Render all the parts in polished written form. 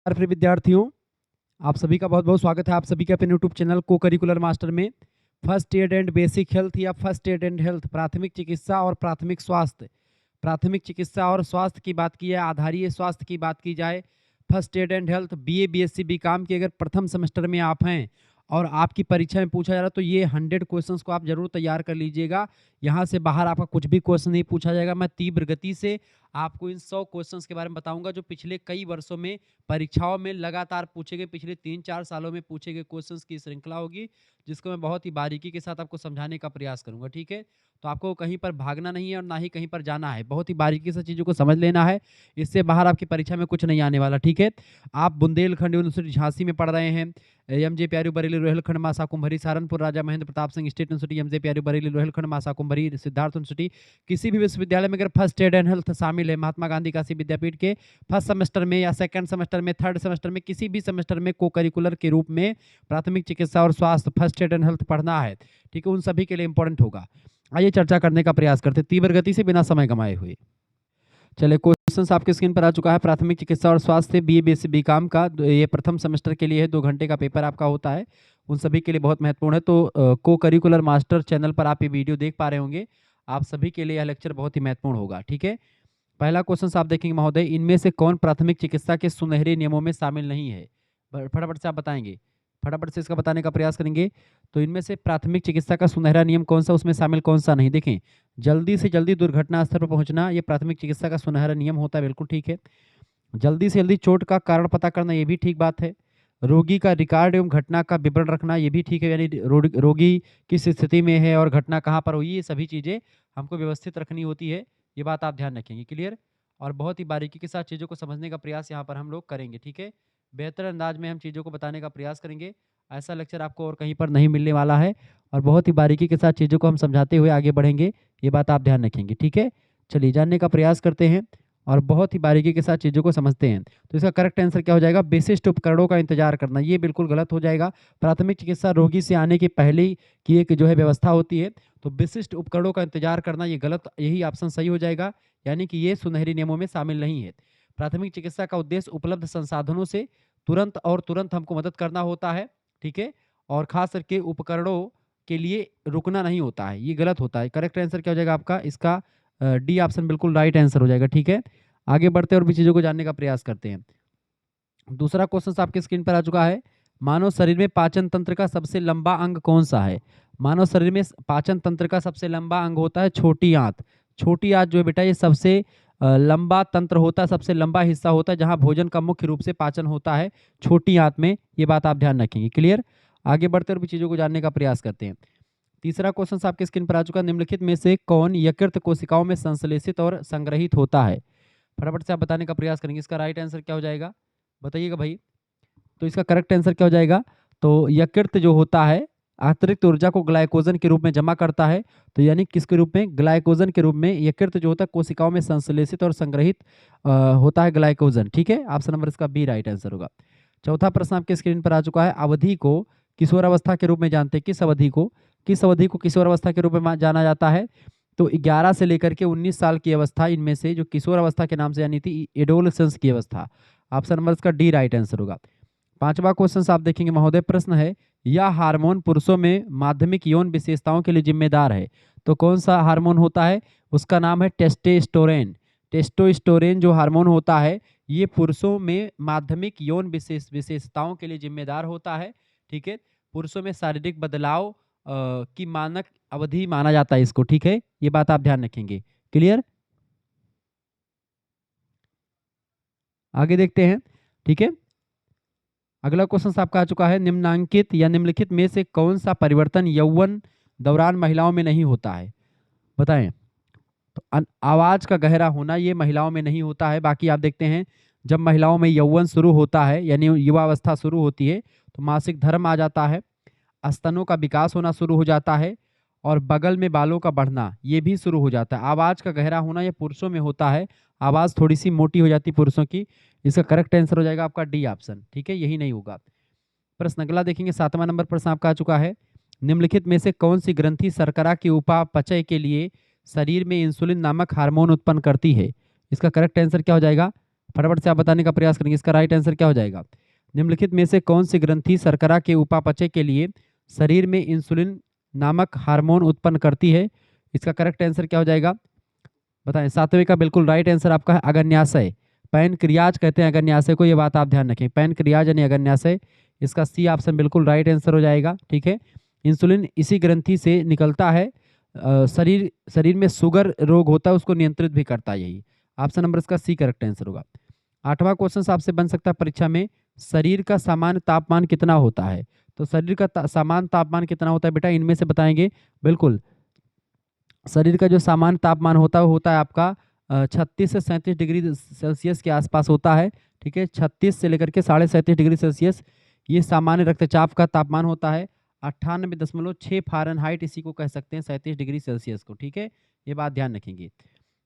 प्रिय विद्यार्थियों, आप सभी का बहुत बहुत स्वागत है। आप सभी के अपने यूट्यूब चैनल को करिकुलर मास्टर में first aid and basic health या फर्स्ट एड एंड हेल्थ प्राथमिक चिकित्सा और प्राथमिक स्वास्थ्य, प्राथमिक चिकित्सा और स्वास्थ्य की बात की जाए, आधारीय स्वास्थ्य की बात की जाए, first aid and health BA BSc BCom की अगर प्रथम सेमेस्टर में आप हैं और आपकी परीक्षा में पूछा जा रहा है तो ये 100 क्वेश्चंस को आप जरूर तैयार कर लीजिएगा। यहाँ से बाहर आपका कुछ भी क्वेश्चन नहीं पूछा जाएगा। मैं तीव्र गति से आपको इन 100 क्वेश्चंस के बारे में बताऊंगा जो पिछले कई वर्षों में परीक्षाओं में लगातार पूछे गए, पिछले 3-4 सालों में पूछे गए क्वेश्चंस की श्रृंखला होगी, जिसको मैं बहुत ही बारीकी के साथ आपको समझाने का प्रयास करूंगा। ठीक है, तो आपको कहीं पर भागना नहीं है और ना ही कहीं पर जाना है, बहुत ही बारीकी से चीज़ों को समझ लेना है। इससे बाहर आपकी परीक्षा में कुछ नहीं आने वाला। ठीक है, आप बुंदेलखंड यूनिवर्सिटी झांसी में पढ़ रहे हैं, एमजे प्यारू बरेली रोहिलखंड मासा कुंभरी, Saharanpur Raja Mahendra Pratap Singh state university, MJ प्यारू बरेली रोहिलखंड मासा कुंभरी, सिद्धार्थ यूनिवर्सिटी, किसी भी विश्वविद्यालय में अगर फर्स्ट एड एंड हेल्थ शामिल है, महात्मा गांधी काशी विद्यापीठ के फर्स्ट सेमेस्टर में या सेकंड सेमेस्टर में, थर्ड सेमेस्टर में, किसी भी सेमेस्टर में को करिकुलर के रूप में प्राथमिक चिकित्सा और स्वास्थ्य फर्स्ट एड एंड हेल्थ पढ़ना है, ठीक है, उन सभी के लिए इंपॉर्टेंट होगा। आइए चर्चा करने का प्रयास करते तीव्र गति से बिना समय गंवाए हुए। चलिए, क्वेश्चन आपके स्क्रीन पर आ चुका है। प्राथमिक चिकित्सा और स्वास्थ्य बीए बीएससी बीकॉम का ये प्रथम सेमेस्टर के लिए है, 2 घंटे का पेपर आपका होता है, उन सभी के लिए बहुत महत्वपूर्ण है। तो को करिकुलर मास्टर चैनल पर आप ये वीडियो देख पा रहे होंगे, आप सभी के लिए यह लेक्चर बहुत ही महत्वपूर्ण होगा। ठीक है, पहला क्वेश्चन आप देखेंगे महोदय, इनमें से कौन प्राथमिक चिकित्सा के सुनहरे नियमों में शामिल नहीं है? फटाफट से आप बताएंगे, फटाफट से इसका बताने का प्रयास करेंगे। तो इनमें से प्राथमिक चिकित्सा का सुनहरा नियम कौन सा, उसमें शामिल कौन सा नहीं? देखें, जल्दी से जल्दी दुर्घटना स्थल पर पहुंचना, ये प्राथमिक चिकित्सा का सुनहरा नियम होता है, बिल्कुल ठीक है। जल्दी से जल्दी चोट का कारण पता करना, ये भी ठीक बात है। रोगी का रिकॉर्ड एवं घटना का विवरण रखना, ये भी ठीक है, यानी रोगी किस स्थिति में है और घटना कहाँ पर हुई, ये सभी चीज़ें हमको व्यवस्थित रखनी होती है, ये बात आप ध्यान रखेंगे। क्लियर? और बहुत ही बारीकी के साथ चीज़ों को समझने का प्रयास यहाँ पर हम लोग करेंगे। ठीक है, बेहतर अंदाज में हम चीज़ों को बताने का प्रयास करेंगे। ऐसा लेक्चर आपको और कहीं पर नहीं मिलने वाला है, और बहुत ही बारीकी के साथ चीज़ों को हम समझाते हुए आगे बढ़ेंगे, ये बात आप ध्यान रखेंगे। ठीक है, चलिए जानने का प्रयास करते हैं और बहुत ही बारीकी के साथ चीज़ों को समझते हैं। तो इसका करेक्ट आंसर क्या हो जाएगा? विशिष्ट उपकरणों का इंतजार करना, ये बिल्कुल गलत हो जाएगा। प्राथमिक चिकित्सा रोगी से आने के पहले की एक जो है व्यवस्था होती है, तो विशिष्ट उपकरणों का इंतजार करना ये गलत, यही ऑप्शन सही हो जाएगा, यानी कि ये सुनहरी नियमों में शामिल नहीं है। प्राथमिक चिकित्सा का उद्देश्य उपलब्ध संसाधनों से तुरंत हमको मदद करना होता है, ठीक है, और खास करके उपकरणों के लिए रुकना नहीं होता है, ये गलत होता है। करेक्ट आंसर क्या हो जाएगा आपका? इसका डी ऑप्शन बिल्कुल राइट आंसर हो जाएगा। ठीक है, आगे बढ़ते और भी चीज़ों को जानने का प्रयास करते हैं। दूसरा क्वेश्चन आपके स्क्रीन पर आ चुका है, मानव शरीर में पाचन तंत्र का सबसे लंबा अंग कौन सा है? मानव शरीर में पाचन तंत्र का सबसे लंबा अंग होता है छोटी आंत। छोटी आंत जो है बेटा, ये सबसे लंबा तंत्र होता है, सबसे लंबा हिस्सा होता है, जहां भोजन का मुख्य रूप से पाचन होता है छोटी आंत में, ये बात आप ध्यान रखेंगे। क्लियर? आगे बढ़ते और भी चीज़ों को जानने का प्रयास करते हैं। तीसरा क्वेश्चन आपके स्क्रीन पर आ चुका है, निम्नलिखित में से कौन यकृत कोशिकाओं में संश्लेषित और संग्रहित होता है? फटाफट से आप बताने का प्रयास करेंगे, इसका राइट आंसर क्या हो जाएगा, बताइएगा भाई। तो इसका करेक्ट आंसर क्या हो जाएगा? तो यकृत जो होता है अतिरिक्त ऊर्जा को ग्लाइकोजन के रूप में जमा करता है, तो यानी किसके रूप में? ग्लाइकोजन के रूप में यकृत जो होता है कोशिकाओं में संश्लेषित और संग्रहित होता है ग्लाइकोजन। ठीक है, ऑप्शन नंबर इसका बी राइट आंसर होगा। चौथा प्रश्न आपके स्क्रीन पर आ चुका है, अवधि को किशोरावस्था के रूप में जानते हैं, किस अवधि को किशोरावस्था के रूप में जाना जाता है? तो 11 से लेकर के 19 साल की अवस्था, इनमें से जो किशोरावस्था के नाम से जानी थी एडोलसेंस की अवस्था, ऑप्शन नंबर इसका डी राइट आंसर होगा। पांचवा क्वेश्चन आप देखेंगे महोदय, प्रश्न है, यह हार्मोन पुरुषों में माध्यमिक यौन विशेषताओं के लिए जिम्मेदार है, तो कौन सा हार्मोन होता है? उसका नाम है टेस्टोस्टेरोन। टेस्टोस्टेरोन जो हार्मोन होता है, ये पुरुषों में माध्यमिक यौन विशेषताओं के लिए जिम्मेदार होता है। ठीक है, पुरुषों में शारीरिक बदलाव की मानक अवधि माना जाता है इसको। ठीक है, ये बात आप ध्यान रखेंगे। क्लियर? आगे देखते हैं। ठीक है, अगला क्वेश्चन आपका आ चुका है, निम्नांकित या निम्नलिखित में से कौन सा परिवर्तन यौवन दौरान महिलाओं में नहीं होता है? बताएं। तो आवाज का गहरा होना, ये महिलाओं में नहीं होता है। बाकी आप देखते हैं, जब महिलाओं में यौवन शुरू होता है, यानी युवावस्था शुरू होती है, तो मासिक धर्म आ जाता है, स्तनों का विकास होना शुरू हो जाता है, और बगल में बालों का बढ़ना ये भी शुरू हो जाता है। आवाज का गहरा होना ये पुरुषों में होता है, आवाज थोड़ी सी मोटी हो जाती है पुरुषों की। इसका करेक्ट आंसर हो जाएगा आपका डी ऑप्शन। ठीक है, यही नहीं होगा। प्रश्न अगला देखेंगे, 7वां नंबर प्रश्न आपका आ चुका है, निम्नलिखित में से कौन सी ग्रंथि शर्करा के उपापचय के लिए शरीर में इंसुलिन नामक हार्मोन उत्पन्न करती है? इसका करेक्ट आंसर क्या हो जाएगा? फटाफट से आप बताने का प्रयास करेंगे। इसका राइट आंसर क्या हो जाएगा? निम्नलिखित में से कौन सी ग्रंथि शर्करा के उपापचय के लिए शरीर में इंसुलिन नामक हार्मोन उत्पन्न करती है? इसका करेक्ट आंसर क्या हो जाएगा? बताएं। सातवें का बिल्कुल राइट आंसर आपका है अगन्याशय। पैनक्रियाज कहते हैं अगन्याशय को, ये बात आप ध्यान रखें। पैनक्रियाज यानी अगन्याशय। इसका सी ऑप्शन बिल्कुल राइट आंसर हो जाएगा। ठीक है, इंसुलिन इसी ग्रंथि से निकलता है। शरीर शरीर में शुगर रोग होता है उसको नियंत्रित भी करता है। यही ऑप्शन नंबर इसका सी करेक्ट आंसर होगा। आठवां क्वेश्चन आपसे बन सकता है परीक्षा में, शरीर का सामान्य तापमान कितना होता है? तो शरीर का सामान्य तापमान कितना होता है बेटा, इनमें से बताएंगे। बिल्कुल, शरीर का जो सामान्य तापमान होता है वो होता है आपका 36 से 37 डिग्री सेल्सियस के आसपास होता है। ठीक है, 36 से लेकर के 37.5 डिग्री सेल्सियस ये सामान्य रक्तचाप का तापमान होता है। 98.6 फ़ारेनहाइट इसी को कह सकते हैं, 37 डिग्री सेल्सियस को। ठीक है, ये बात ध्यान रखेंगे।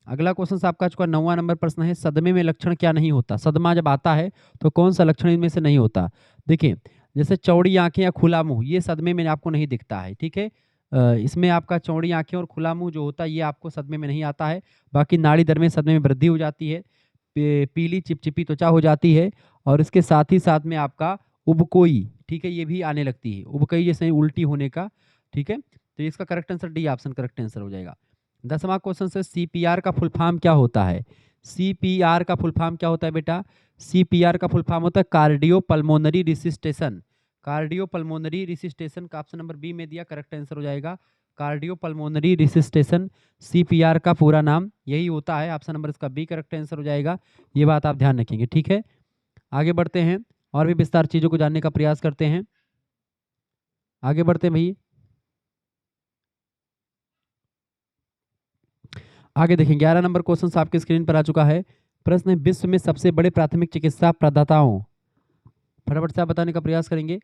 अगला क्वेश्चन आपका चुका 9वां नंबर प्रश्न है, सदमे में लक्षण क्या नहीं होता? सदमा जब आता है तो कौन सा लक्षण इनमें से नहीं होता? देखिए, जैसे चौड़ी आंखें या खुला मुंह, ये सदमे में आपको नहीं दिखता है। ठीक है, इसमें आपका चौड़ी आंखें और खुला मुंह जो होता है ये आपको सदमे में नहीं आता है। बाकी नाड़ी दर में सदमे में वृद्धि हो जाती है, पीली चिपचिपी त्वचा हो जाती है, और इसके साथ ही साथ में आपका उबकोई, ठीक है, ये भी आने लगती है, उबकोई जैसे उल्टी होने का। ठीक है, तो इसका correct answer D option correct answer हो जाएगा। 10वां क्वेश्चन से सीपीआर का फुल फॉर्म क्या होता है? सीपीआर का फुल फॉर्म क्या होता है बेटा? सीपीआर का फुल फॉर्म होता है कार्डियो पल्मोनरी रिसिस्टेशन। कार्डियो पल्मोनरी रिसिस्टेशन का ऑप्शन नंबर बी में दिया, करेक्ट आंसर हो जाएगा कार्डियो पल्मोनरी रिसिस्टेशन। सीपीआर का पूरा नाम यही होता है, ऑप्शन नंबर इसका बी करेक्ट आंसर हो जाएगा। ये बात आप ध्यान रखेंगे। ठीक है, आगे बढ़ते हैं और भी विस्तार चीजों को जानने का प्रयास करते हैं। आगे बढ़ते हैं भैया, आगे देखें 11 नंबर क्वेश्चन आपके स्क्रीन पर आ चुका है। प्रश्न है, विश्व में सबसे बड़े प्राथमिक चिकित्सा प्रदाताओं, फटाफट से आप बताने का प्रयास करेंगे।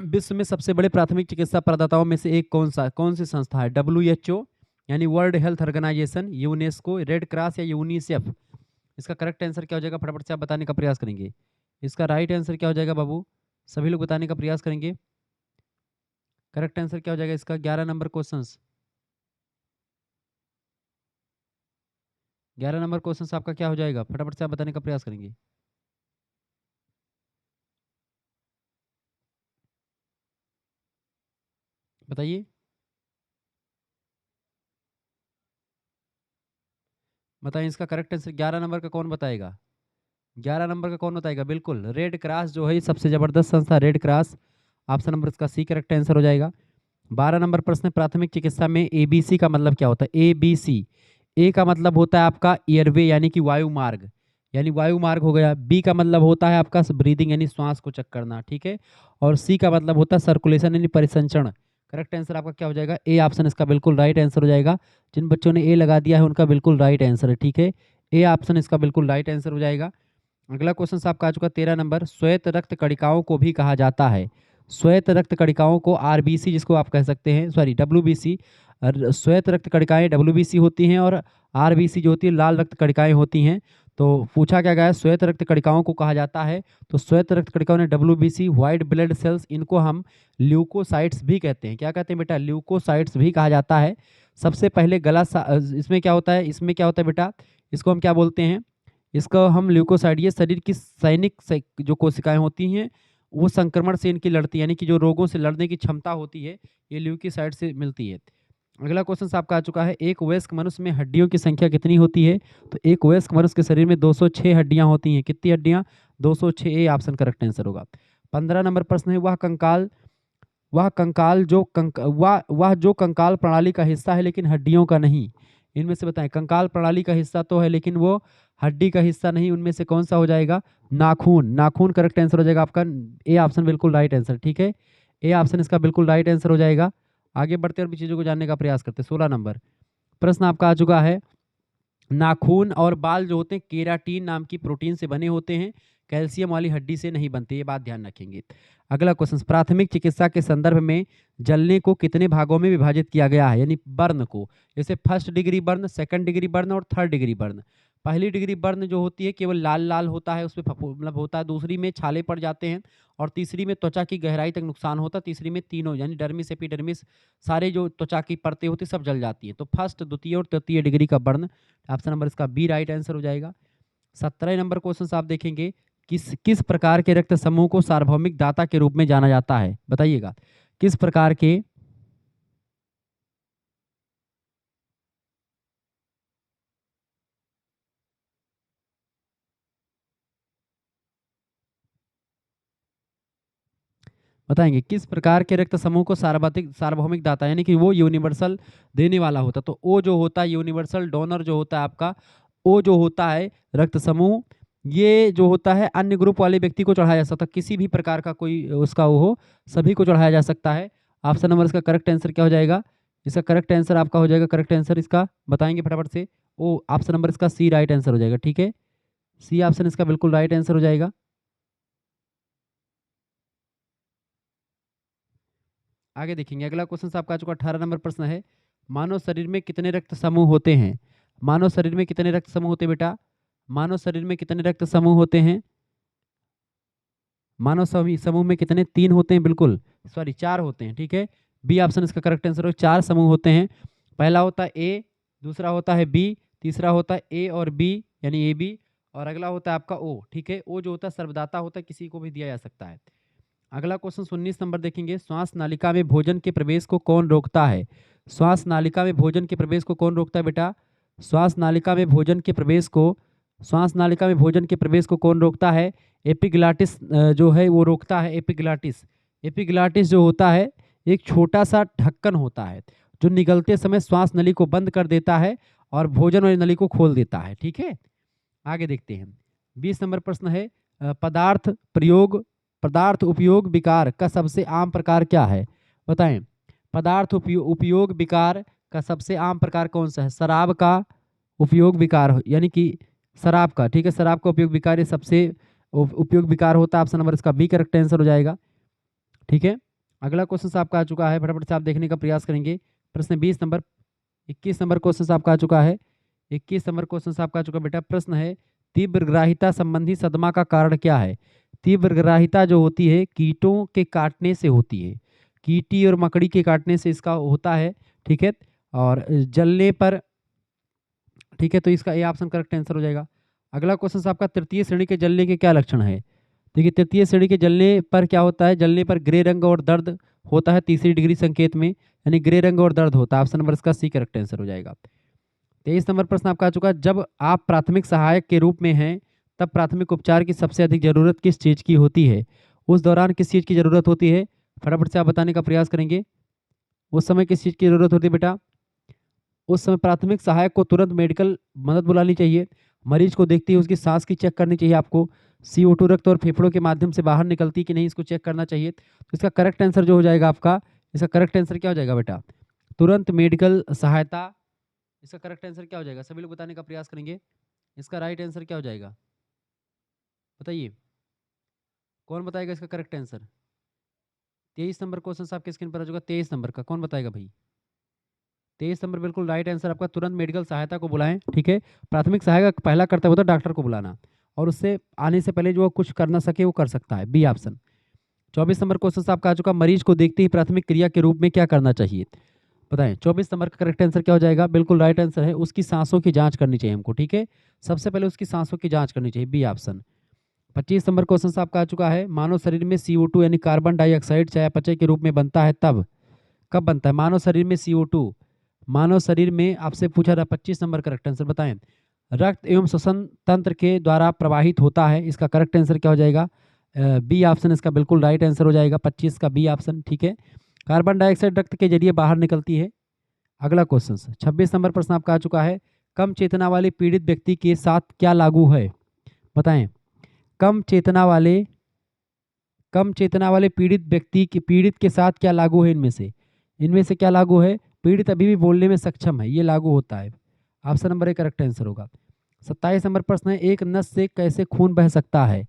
विश्व में सबसे बड़े प्राथमिक चिकित्सा प्रदाताओं में से एक कौन सी संस्था है? WHO यानी world health organisation, UNESCO, red cross या यूनिसेफ? इसका करेक्ट आंसर क्या हो जाएगा? फटाफट से आप बताने का प्रयास करेंगे। इसका राइट आंसर क्या हो जाएगा बाबू? सभी लोग बताने का प्रयास करेंगे। करेक्ट आंसर क्या हो जाएगा इसका? 11 नंबर क्वेश्चन, 11 नंबर क्वेश्चन आपका क्या हो जाएगा? फटाफट से आप बताने का प्रयास करेंगे। बताइए, बताइए इसका करेक्ट आंसर 11 नंबर का कौन बताएगा? 11 नंबर का कौन बताएगा? बिल्कुल, रेड क्रॉस जो है सबसे जबरदस्त संस्था रेड क्रॉस, ऑप्शन नंबर इसका सी करेक्ट आंसर हो जाएगा। 12 नंबर प्रश्न, प्राथमिक चिकित्सा में एबीसी का मतलब क्या होता है? एबीसी, ए का मतलब होता है आपका एयरवे यानी कि वायु मार्ग, यानी वायु मार्ग हो गया। बी का मतलब होता है आपका ब्रीदिंग यानी श्वास को चेक करना। ठीक है, और सी का मतलब होता है सर्कुलेशन यानी परिसंचरण। करेक्ट आंसर आपका क्या हो जाएगा? ए ऑप्शन इसका बिल्कुल राइट आंसर हो जाएगा। जिन बच्चों ने ए लगा दिया है उनका बिल्कुल राइट आंसर है। ठीक है, ए ऑप्शन इसका बिल्कुल राइट आंसर हो जाएगा। अगला क्वेश्चन आपका आ चुका 13 नंबर, श्वेत रक्त कणिकाओं को भी कहा जाता है। श्वेत रक्त कणिकाओं को आरबीसी जिसको आप कह सकते हैं, सॉरी डब्ल्यूबीसी। श्वेत रक्त कणिकाएं डब्ल्यूबीसी होती हैं और आरबीसी जो होती है लाल रक्त कणिकाएं होती हैं। तो पूछा क्या गया है? श्वेत रक्त कणिकाओं को कहा जाता है। तो श्वेत रक्त कणिकाओं ने डब्ल्यूबीसी, व्हाइट ब्लड सेल्स, इनको हम ल्यूकोसाइट्स भी कहते हैं। क्या कहते हैं बेटा? ल्यूकोसाइट्स भी कहा जाता है। सबसे पहले इसमें क्या होता है? इसमें क्या होता है बेटा? इसको हम क्या बोलते हैं? इसको हम ल्यूकोसाइड, ये शरीर की सैनिक जो कोशिकाएं होती हैं वो संक्रमण से इनकी लड़ती है, यानी कि जो रोगों से लड़ने की क्षमता होती है ये ल्यूकोसाइड से मिलती है। अगला क्वेश्चन आपका आ चुका है, एक वयस्क मनुष्य में हड्डियों की संख्या कितनी होती है? तो एक वयस्क मनुष्य के शरीर में 206 हड्डियां होती हैं। कितनी हड्डियां? 206, ए ऑप्शन करेक्ट आंसर होगा। 15 नंबर प्रश्न है, वह जो कंकाल प्रणाली का हिस्सा है लेकिन हड्डियों का नहीं, इनमें से बताएं। कंकाल प्रणाली का हिस्सा तो है लेकिन वो हड्डी का हिस्सा नहीं, उनमें से कौन सा हो जाएगा? नाखून। नाखून करेक्ट आंसर हो जाएगा आपका, ए ऑप्शन बिल्कुल राइट आंसर। ठीक है, ए ऑप्शन इसका बिल्कुल राइट आंसर हो जाएगा। आगे बढ़ते और भी चीजों को जानने का प्रयास करते हैं। 16 नंबर प्रश्न आपका आ चुका है, नाखून और बाल जो होते हैं केराटिन नाम की प्रोटीन से बने होते हैं, कैल्शियम वाली हड्डी से नहीं बनते, ये बात ध्यान रखेंगे। अगला क्वेश्चन, प्राथमिक चिकित्सा के संदर्भ में जलने को कितने भागों में विभाजित किया गया है? यानी बर्न को, जैसे first degree burn, second degree burn और थर्ड डिग्री बर्न। पहली डिग्री बर्न जो होती है केवल लाल लाल होता है, उसमें मतलब होता है, दूसरी में छाले पड़ जाते हैं, और तीसरी में त्वचा की गहराई तक नुकसान होता है, तीसरी में तीनों यानी डर्मिस एपिडर्मिस सारे जो त्वचा की परतें होती सब जल जाती हैं। तो फर्स्ट, द्वितीय और तृतीय डिग्री का बर्न, ऑप्शन नंबर इसका बी राइट आंसर हो जाएगा। 17 नंबर क्वेश्चन आप देखेंगे, किस किस प्रकार के रक्त समूह को सार्वभौमिक दाता के रूप में जाना जाता है, बताइएगा। किस प्रकार के बताएंगे किस प्रकार के रक्त समूह को सार्वभौमिक दाता, यानी कि वो यूनिवर्सल देने वाला होता। तो ओ जो होता है यूनिवर्सल डोनर जो होता है आपका, ओ जो होता है रक्त समूह, ये जो होता है अन्य ग्रुप वाले व्यक्ति को चढ़ाया जा सकता है, किसी भी प्रकार का कोई उसका वो हो, सभी को चढ़ाया जा सकता है। ऑप्शन नंबर इसका करेक्ट आंसर क्या हो जाएगा? इसका करेक्ट आंसर आपका हो जाएगा, करेक्ट आंसर इसका बताएंगे फटाफट से। ओ ऑप्शन नंबर इसका सी राइट आंसर हो जाएगा, ठीक है। सी ऑप्शन इसका बिल्कुल राइट आंसर हो जाएगा। आगे देखेंगे, अगला क्वेश्चन आपका आ चुका 18 नंबर प्रश्न है, मानव शरीर में कितने रक्त समूह होते हैं? मानव शरीर में कितने रक्त समूह होते हैं बेटा? मानव शरीर में कितने रक्त समूह होते हैं? मानव समूह में कितने? 3 होते हैं, बिल्कुल सॉरी 4 होते हैं, ठीक है। बी ऑप्शन इसका करेक्ट आंसर हो, 4 समूह होते हैं। पहला होता है ए, दूसरा होता है बी, तीसरा होता है ए और बी यानी ए बी, और अगला होता है आपका ओ, ठीक है। ओ जो होता है सर्वदाता होता है, किसी को भी दिया जा सकता है। अगला क्वेश्चन 19 नंबर देखेंगे, श्वास नालिका में भोजन के प्रवेश को कौन रोकता है? श्वास नालिका में भोजन के प्रवेश को कौन रोकता है बेटा? श्वास नालिका में भोजन के प्रवेश को, श्वास नालिका में भोजन के प्रवेश को कौन रोकता है? एपिग्लाटिस जो है वो रोकता है, एपिग्लाटिस। एपिग्लाटिस जो होता है एक छोटा सा ढक्कन होता है जो निगलते समय श्वास नली को बंद कर देता है और भोजन वाली नली को खोल देता है, ठीक है। आगे देखते हैं, 20 नंबर प्रश्न है, पदार्थ उपयोग विकार का सबसे आम प्रकार क्या है? बताएं। पदार्थ उपयोग विकार का सबसे आम प्रकार कौन सा है? शराब का उपयोग विकार, यानी कि शराब का, ठीक है, शराब का उपयोग विकार ये सबसे उपयोग विकार होता है। ऑप्शन नंबर इसका बी करेक्ट आंसर हो जाएगा, ठीक है। अगला क्वेश्चन आपका आ चुका है, फटाफट से आप देखने का प्रयास करेंगे। प्रश्न 20 नंबर, 21 नंबर क्वेश्चन आपका आ चुका है, 21 नंबर क्वेश्चन आपका आ चुका बेटा। प्रश्न है, तीव्र ग्राहिता संबंधी सदमा का कारण क्या है? तीव्र ग्राहिता जो होती है कीटों के काटने से होती है, कीटी और मकड़ी के काटने से इसका होता है, ठीक है। और जलने पर, ठीक है, तो इसका ए ऑप्शन करेक्ट आंसर हो जाएगा। अगला क्वेश्चन आपका, तृतीय श्रेणी के जलने के क्या लक्षण है? देखिए तृतीय श्रेणी के जलने पर क्या होता है? जलने पर ग्रे रंग और दर्द होता है तीसरी डिग्री संकेत में, यानी ग्रे रंग और दर्द होता है। ऑप्शन नंबर इसका सी करेक्ट आंसर हो जाएगा। 23 नंबर प्रश्न आपका आ चुका है, जब आप प्राथमिक सहायक के रूप में हैं तब प्राथमिक उपचार की सबसे अधिक जरूरत किस चीज़ की होती है? उस दौरान किस चीज़ की जरूरत होती है? फटाफट से आप बताने का प्रयास करेंगे। उस समय किस चीज़ की जरूरत होती है बेटा? उस समय प्राथमिक सहायक को तुरंत मेडिकल मदद बुलानी चाहिए, मरीज को देखते ही उसकी सांस की चेक करनी चाहिए आपको, CO2 रक्त और फेफड़ों के माध्यम से बाहर निकलती कि नहीं इसको चेक करना चाहिए। तो इसका करेक्ट आंसर जो हो जाएगा आपका, इसका करेक्ट आंसर क्या हो जाएगा बेटा? तुरंत मेडिकल सहायता। इसका करेक्ट आंसर क्या हो जाएगा? सभी लोग बताने का प्रयास करेंगे। इसका राइट आंसर क्या हो जाएगा? बताइए, कौन बताएगा इसका करेक्ट आंसर? 23 नंबर क्वेश्चन आपके स्क्रीन पर आ चुका, 23 नंबर का कौन बताएगा भाई? 23 नंबर बिल्कुल राइट आंसर आपका, तुरंत मेडिकल सहायता को बुलाएं, ठीक है। प्राथमिक सहायता पहला कर्तव्य होता है डॉक्टर को बुलाना, और उससे आने से पहले जो कुछ कर ना सके वो कर सकता है, बी ऑप्शन। 24 नंबर क्वेश्चन आपका आ चुका, मरीज को देखते ही प्राथमिक क्रिया के रूप में क्या करना चाहिए? बताएं। 24 नंबर का करेक्ट आंसर क्या हो जाएगा? बिल्कुल राइट आंसर है, उसकी सांसों की जांच करनी चाहिए हमको, ठीक है। सबसे पहले उसकी सांसों की जांच करनी चाहिए, बी ऑप्शन। 25 नंबर क्वेश्चन आपका आ चुका है, मानव शरीर में CO2 यानी कार्बन डाइऑक्साइड चयापचय के रूप में बनता है तब, कब बनता है मानव शरीर में CO2? मानव शरीर में आपसे पूछा था, 25 नंबर करेक्ट आंसर बताएं। रक्त एवं श्वसन तंत्र के द्वारा प्रवाहित होता है, इसका करेक्ट आंसर क्या हो जाएगा? बी ऑप्शन इसका बिल्कुल राइट आंसर हो जाएगा, 25 का बी ऑप्शन, ठीक है। कार्बन डाइऑक्साइड रक्त के जरिए बाहर निकलती है। अगला क्वेश्चन 26 नंबर प्रश्न आपका आ चुका है, कम चेतना वाले पीड़ित व्यक्ति के साथ क्या लागू है? बताएं। कम चेतना वाले, कम चेतना वाले पीड़ित के साथ क्या लागू है? इनमें से क्या लागू है? पीड़ित अभी भी बोलने में सक्षम है, ये लागू होता है। Option number A correct answer होगा। 27 नंबर प्रश्न है, एक नस से कैसे खून बह सकता है?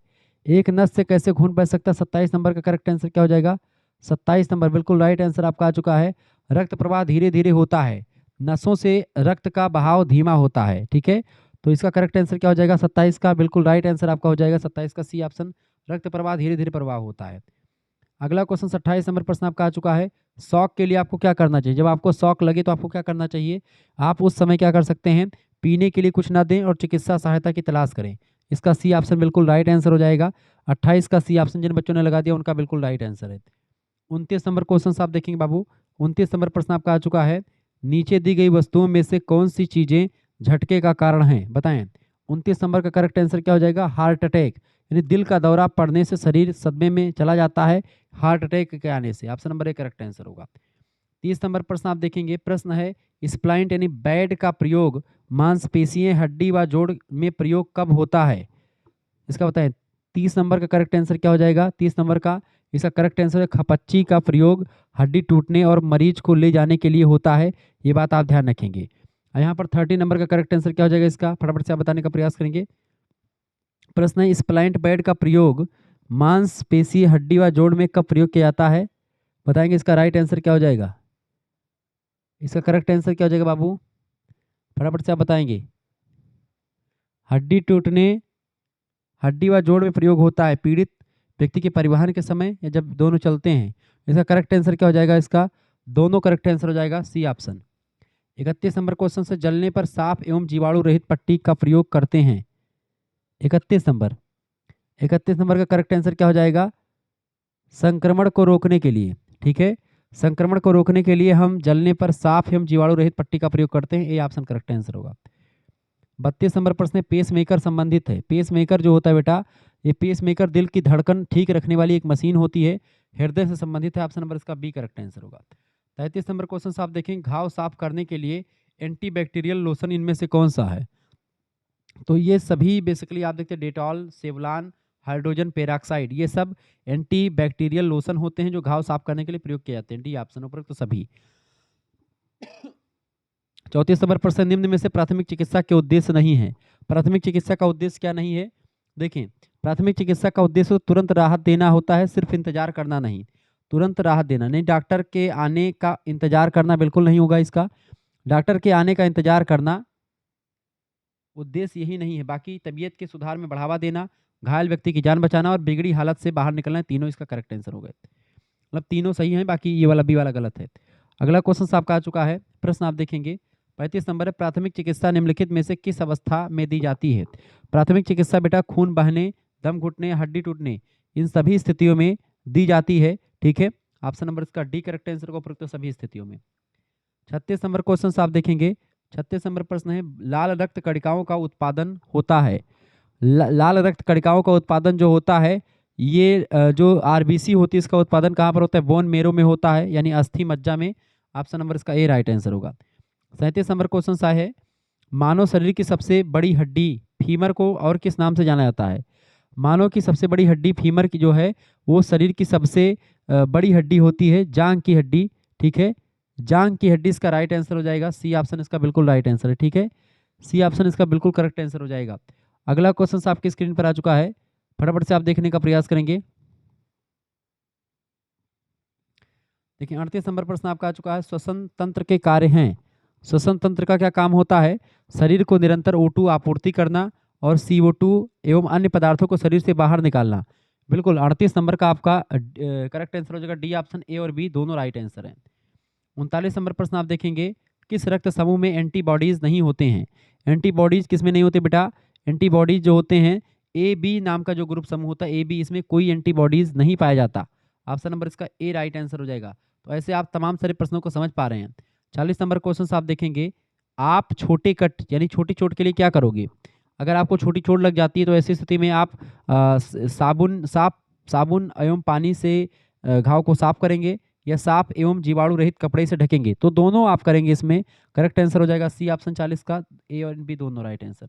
एक नस से कैसे खून बह सकता है? 27 नंबर का करेक्ट आंसर क्या हो जाएगा? 27 नंबर बिल्कुल राइट आंसर आपका आ चुका है, रक्त प्रवाह धीरे धीरे होता है, नसों से रक्त का बहाव धीमा होता है, ठीक है। तो इसका करेक्ट आंसर क्या हो जाएगा? 27 का बिल्कुल राइट आंसर आपका हो जाएगा, 27 का सी ऑप्शन, रक्त प्रवाह धीरे धीरे प्रवाह होता है। अगला क्वेश्चन 28 नंबर प्रश्न आपका आ चुका है, शॉक के लिए आपको क्या करना चाहिए? जब आपको शॉक लगे तो आपको क्या करना चाहिए? आप उस समय क्या कर सकते हैं? पीने के लिए कुछ ना दें और चिकित्सा सहायता की तलाश करें, इसका सी ऑप्शन बिल्कुल राइट आंसर हो जाएगा। 28 का सी ऑप्शन जिन बच्चों ने लगा दिया उनका बिल्कुल राइट आंसर है। 29 नंबर क्वेश्चन आप देखेंगे बाबू। 29 नंबर प्रश्न आपका आ चुका है, नीचे दी गई वस्तुओं में से कौन सी चीजें झटके का कारण है, बताएं। 29 नंबर का करेक्ट आंसर क्या हो जाएगा, हार्ट अटैक, यानी दिल का दौरा पड़ने से शरीर सदमे में चला जाता है, हार्ट अटैक के आने से। Option number A correct answer होगा। 30 नंबर प्रश्न आप देखेंगे, प्रश्न है स्प्लाइंट यानी बैड का प्रयोग मांसपेशियां, हड्डी व जोड़ में प्रयोग कब होता है, इसका बताएं। 30 नंबर का करेक्ट आंसर क्या हो जाएगा, 30 नंबर का इसका करेक्ट आंसर है खपच्ची का प्रयोग हड्डी टूटने और मरीज को ले जाने के लिए होता है, ये बात आप ध्यान रखेंगे। यहाँ पर 30 नंबर का करेक्ट आंसर क्या हो जाएगा, इसका फटाफट से आप बताने का प्रयास करेंगे। प्रश्न है स्प्लाइंट बेड का प्रयोग मांसपेशी, हड्डी व जोड़ में कब प्रयोग किया जाता है, बताएंगे। इसका राइट आंसर क्या हो जाएगा, इसका करेक्ट आंसर क्या हो जाएगा बाबू, फटाफट से आप बताएंगे। हड्डी टूटने, हड्डी व जोड़ में प्रयोग होता है पीड़ित व्यक्ति के परिवहन के समय या जब दोनों चलते हैं। इसका करेक्ट आंसर क्या हो जाएगा, इसका दोनों करेक्ट आंसर हो जाएगा, सी ऑप्शन। 31 नंबर क्वेश्चन से जलने पर साफ एवं जीवाणु रहित पट्टी का प्रयोग करते हैं। 31 नंबर, 31 नंबर का करेक्ट आंसर क्या हो जाएगा, संक्रमण को रोकने के लिए, ठीक है, संक्रमण को रोकने के लिए हम जलने पर साफ एवं जीवाणु रहित पट्टी का प्रयोग करते हैं, ये ऑप्शन करेक्ट आंसर होगा। 32 नंबर प्रश्न पेस मेकर संबंधित है। पेस मेकर जो होता है बेटा, ये पेस मेकर दिल की धड़कन ठीक रखने वाली एक मशीन होती है, हृदय से संबंधित है, ऑप्शन नंबर इसका बी करेक्ट आंसर होगा। 33 नंबर क्वेश्चन आप देखें, घाव साफ करने के लिए एंटीबैक्टीरियल लोशन इनमें से कौन सा है, तो ये सभी बेसिकली आप देखते हैं डेटॉल, सेवलान, हाइड्रोजन पेरोक्साइड, ये सब एंटीबैक्टीरियल लोशन होते हैं जो घाव साफ करने के लिए प्रयोग किए जाते हैं, डी ऑप्शन ऊपर तो सभी। 34 नंबर प्रश्न, निम्न में से प्राथमिक चिकित्सा के उद्देश्य नहीं है। प्राथमिक चिकित्सा का उद्देश्य क्या नहीं है, देखें, प्राथमिक चिकित्सा का उद्देश्य तो तुरंत राहत देना होता है, सिर्फ इंतजार करना नहीं, तुरंत राहत देना नहीं, डॉक्टर के आने का इंतजार करना बिल्कुल नहीं होगा इसका, डॉक्टर के आने का इंतजार करना उद्देश्य यही नहीं है, बाकी तबीयत के सुधार में बढ़ावा देना, घायल व्यक्ति की जान बचाना और बिगड़ी हालत से बाहर निकलना, तीनों इसका करेक्ट आंसर हो गए, मतलब तीनों सही हैं, बाकी ये वाला बी वाला गलत है। अगला क्वेश्चन आपका आ चुका है, प्रश्न आप देखेंगे 35 नंबर है, प्राथमिक चिकित्सा निम्नलिखित में से किस अवस्था में दी जाती है। प्राथमिक चिकित्सा बेटा खून बहने, दम घुटने, हड्डी टूटने, इन सभी स्थितियों में दी जाती है, ठीक है, ऑप्शन नंबर इसका डी करेक्ट आंसर को उपयुक्त सभी स्थितियों में। 36 नंबर क्वेश्चन आप देखेंगे, 36 नंबर प्रश्न है, लाल रक्त कणिकाओं का उत्पादन होता है। लाल रक्त कणिकाओं का उत्पादन जो होता है, ये जो आरबीसी होती है इसका उत्पादन कहाँ पर होता है, बोन मेरो में होता है, यानी अस्थि मज्जा में, ऑप्शन नंबर इसका ए राइट आंसर होगा। 37 नंबर क्वेश्चन सा है, मानव शरीर की सबसे बड़ी हड्डी फीमर को और किस नाम से जाना जाता है। मानव की सबसे बड़ी हड्डी फीमर की जो है वो शरीर की सबसे बड़ी हड्डी होती है, जांग की हड्डी, ठीक है, जांग की हड्डी इसका राइट आंसर हो जाएगा, सी ऑप्शन इसका बिल्कुल राइट आंसर है, ठीक है, सी ऑप्शन इसका बिल्कुल करेक्ट आंसर हो जाएगा। अगला क्वेश्चन आपकी स्क्रीन पर आ चुका है, फटाफट से आप देखने का प्रयास करेंगे। देखिए 38 नंबर प्रश्न आपका आ चुका है, श्वसन तंत्र के कार्य हैं। श्वसन तंत्र का क्या काम होता है, शरीर को निरंतर O2 आपूर्ति करना और CO2 एवं अन्य पदार्थों को शरीर से बाहर निकालना। बिल्कुल 38 नंबर का आपका करेक्ट आंसर हो जाएगा, डी ऑप्शन ए और बी दोनों राइट आंसर हैं। 39 नंबर प्रश्न आप देखेंगे, किस रक्त समूह में एंटीबॉडीज नहीं होते हैं। एंटीबॉडीज किस में नहीं होते बेटा, एंटीबॉडीज जो होते हैं ए बी नाम का जो ग्रुप समूह होता है ए बी, इसमें कोई एंटीबॉडीज नहीं पाया जाता, ऑप्शन नंबर इसका ए राइट आंसर हो जाएगा। तो ऐसे आप तमाम सारे प्रश्नों को समझ पा रहे हैं। 40 नंबर क्वेश्चन आप देखेंगे, आप छोटे कट यानी छोटी चोट के लिए क्या करोगे। अगर आपको छोटी चोट लग जाती है तो ऐसी स्थिति में आप साबुन एवं पानी से घाव को साफ करेंगे या साफ एवं जीवाणु रहित कपड़े से ढकेंगे, तो दोनों आप करेंगे, इसमें करेक्ट आंसर हो जाएगा सी ऑप्शन 40 का, ए और बी दोनों राइट आंसर।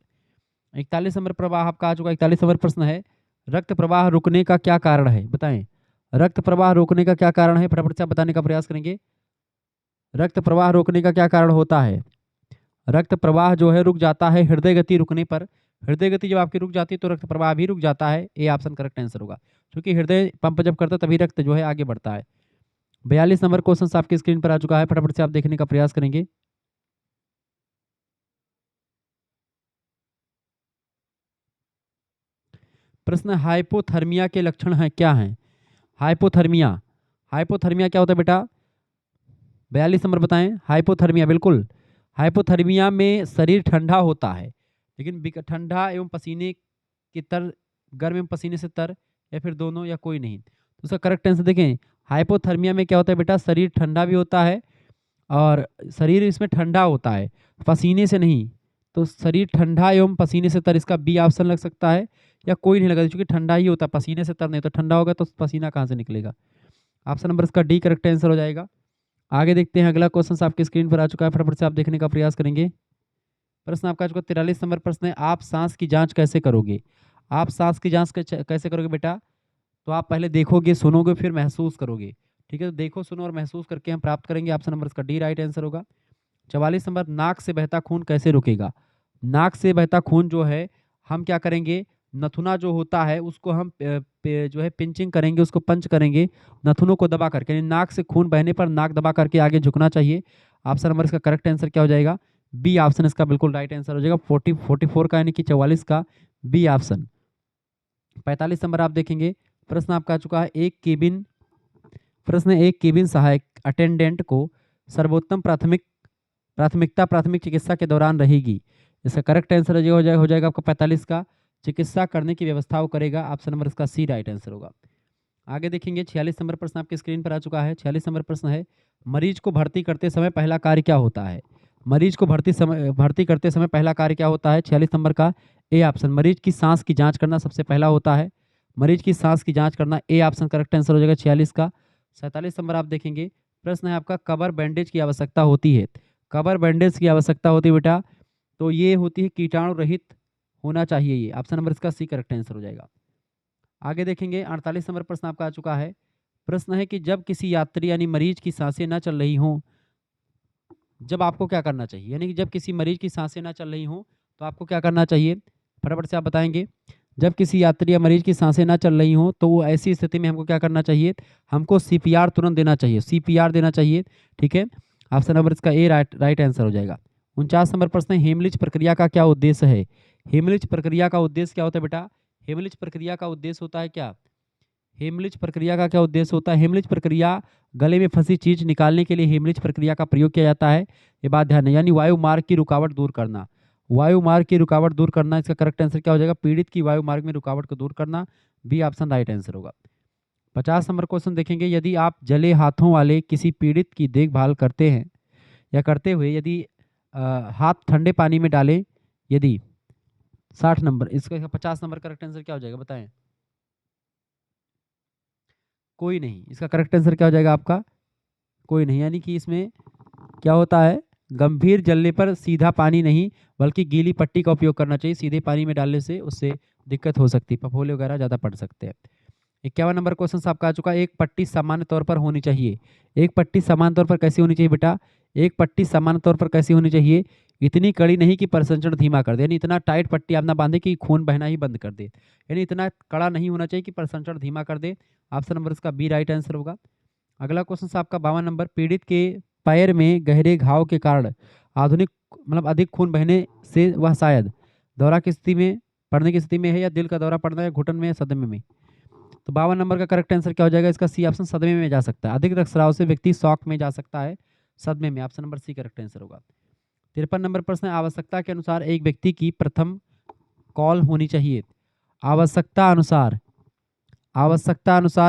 41 नंबर प्रवाह आपका आ चुका है, 41 नंबर प्रश्न है, रक्त प्रवाह रुकने का क्या कारण है, बताएं। रक्त प्रवाह रोकने का क्या कारण है, फटाफट से आप बताने का प्रयास करेंगे। रक्त प्रवाह रोकने का क्या कारण होता है, रक्त प्रवाह जो है रुक जाता है हृदय गति रुकने पर, हृदय गति जब आपकी रुक जाती है तो रक्त प्रवाह भी रुक जाता है, ए ऑप्शन करेक्ट आंसर होगा, क्योंकि हृदय पंप जब करता है तभी रक्त जो है आगे बढ़ता है। 42 नंबर क्वेश्चन आपकी स्क्रीन पर आ चुका है, फटाफट से आप देखने का प्रयास करेंगे। प्रश्न, हाइपोथर्मिया के लक्षण हैं क्या हैं। हाइपोथर्मिया, हाइपोथर्मिया क्या होता है बेटा, 42 नंबर बताएं। हाइपोथर्मिया, बिल्कुल हाइपोथर्मिया में शरीर ठंडा होता है, लेकिन ठंडा एवं पसीने कि तर गर्म एवं पसीने से तर, या फिर दोनों, या कोई नहीं। तो उसका करेक्ट आंसर देखें, हाइपोथर्मिया में क्या होता है बेटा, शरीर ठंडा भी होता है और शरीर इसमें ठंडा होता है, पसीने से नहीं। तो शरीर ठंडा एवं पसीने से तर, इसका बी ऑप्शन लग सकता है, या कोई नहीं लगा, क्योंकि ठंडा ही होता है, पसीने से तर नहीं। तो ठंडा होगा तो पसीना कहाँ से निकलेगा? ऑप्शन नंबर इसका डी करेक्ट आंसर हो जाएगा। आगे देखते हैं, अगला क्वेश्चन आपकी स्क्रीन पर आ चुका है, फटाफट से आप देखने का प्रयास करेंगे। प्रश्न आपका चुका 43 नंबर प्रश्न है, आप सांस की जांच कैसे करोगे? आप सांस की जांच कैसे करोगे बेटा? तो आप पहले देखोगे, सुनोगे, फिर महसूस करोगे। ठीक है, तो देखो, सुनो और महसूस करके हम प्राप्त करेंगे। ऑप्शन नंबर इसका डी राइट आंसर होगा। 44 नंबर, नाक से बहता खून कैसे रुकेगा? नाक से बहता खून जो है, हम क्या करेंगे, नथुना जो होता है उसको हम जो है पिंचिंग करेंगे, उसको पंच करेंगे नथुनों को दबा करके, यानी नाक से खून बहने पर नाक दबा करके आगे झुकना चाहिए। ऑप्शन नंबर इसका करेक्ट आंसर क्या हो जाएगा? बी ऑप्शन इसका बिल्कुल राइट आंसर हो जाएगा। 44 का यानी कि 44 का बी ऑप्शन। 45 नंबर आप देखेंगे, प्रश्न आपका आ चुका है, एक केबिन सहायक अटेंडेंट को सर्वोत्तम प्राथमिकता प्राथमिक चिकित्सा के दौरान रहेगी। इसका करेक्ट आंसर हो जाएगा आपका 45 का, चिकित्सा करने की व्यवस्था वो करेगा। ऑप्शन नंबर इसका सी राइट आंसर होगा। आगे देखेंगे, 46 नंबर प्रश्न आपकी स्क्रीन पर आ चुका है। 46 नंबर प्रश्न है, मरीज को भर्ती करते समय पहला कार्य क्या होता है? मरीज को भर्ती करते समय पहला कार्य क्या होता है? 46 नंबर का ए ऑप्शन, मरीज की सांस की जांच करना सबसे पहला होता है। मरीज की सांस की जांच करना, ए ऑप्शन करेक्ट आंसर हो जाएगा 46 का। 47 नंबर आप देखेंगे, प्रश्न है आपका, कबर बैंडेज की आवश्यकता होती है। कबर बैंडेज की आवश्यकता होती है बेटा, तो ये होती है कीटाणु रहित होना चाहिए, ये ऑप्शन नंबर इसका सी करेक्ट आंसर हो जाएगा। आगे देखेंगे, 48 नंबर प्रश्न आपका आ चुका है। प्रश्न है कि जब किसी यात्री यानी मरीज की सांसें ना चल रही हों, जब आपको क्या करना चाहिए? यानी कि जब किसी मरीज की सांसें ना चल रही हों तो आपको क्या करना चाहिए? फटाफट से आप बताएंगे। जब किसी यात्री या मरीज की सांसें ना चल रही हों तो वो ऐसी स्थिति में हमको क्या करना चाहिए? हमको सीपीआर तुरंत देना चाहिए, सीपीआर देना चाहिए। ठीक है, ऑप्शन नंबर इसका ए राइट आंसर हो जाएगा। 49 नंबर प्रश्न है, हेमलिच प्रक्रिया का क्या उद्देश्य है? हेमलिच प्रक्रिया का उद्देश्य क्या होता है बेटा? हेमलिच प्रक्रिया का उद्देश्य होता है क्या? हेमलिच प्रक्रिया का क्या उद्देश्य होता है? हेमलिच प्रक्रिया, गले में फंसी चीज निकालने के लिए हेमलिच प्रक्रिया का प्रयोग किया जाता है। ये बात ध्यान है, यानी वायु मार्ग की रुकावट दूर करना। वायु मार्ग की रुकावट दूर करना, इसका करेक्ट आंसर क्या हो जाएगा? पीड़ित की वायु मार्ग में रुकावट को दूर करना, बी ऑप्शन राइट आंसर होगा। 50 नंबर क्वेश्चन देखेंगे, यदि आप जले हाथों वाले किसी पीड़ित की देखभाल करते हैं या करते हुए यदि हाथ ठंडे पानी में डालें, यदि 60 नंबर, इसका 50 नंबर करेक्ट आंसर क्या हो जाएगा बताएं? कोई नहीं, इसका करेक्ट आंसर क्या हो जाएगा आपका? कोई नहीं, यानी कि इसमें क्या होता है, गंभीर जलने पर सीधा पानी नहीं बल्कि गीली पट्टी का उपयोग करना चाहिए। सीधे पानी में डालने से उससे दिक्कत हो सकती है, फफोले वगैरह ज़्यादा पड़ सकते हैं। 51 नंबर क्वेश्चन आपका आ चुका है, एक पट्टी सामान्य तौर पर होनी चाहिए। एक पट्टी सामान्य तौर पर कैसी होनी चाहिए बेटा? एक पट्टी सामान्य तौर पर कैसी होनी चाहिए? इतनी कड़ी नहीं कि परिसंचरण धीमा कर दे, यानी इतना टाइट पट्टी आप ना बांधे कि खून बहना ही बंद कर दे, यानी इतना कड़ा नहीं होना चाहिए कि परिसंचरण धीमा कर दे। ऑप्शन नंबर इसका बी राइट आंसर होगा। अगला क्वेश्चन आपका 52 नंबर, पीड़ित के पैर में गहरे घाव के कारण आधुनिक मतलब अधिक खून बहने से वह शायद दौरा की स्थिति में पड़ने की स्थिति में है, या दिल का दौरा पड़ना है, घुटन में, या सदमे में। तो 52 नंबर का करेक्ट आंसर क्या हो जाएगा? इसका सी ऑप्शन, सदमे में जा सकता है। अधिक रक्तस्राव से व्यक्ति शॉक में जा सकता है, सदमे में। Option number C correct answer होगा। 53 नंबर प्रश्न है, आवश्यकता के अनुसार एक व्यक्ति की प्रथम कॉल होनी चाहिए। आवश्यकता अनुसार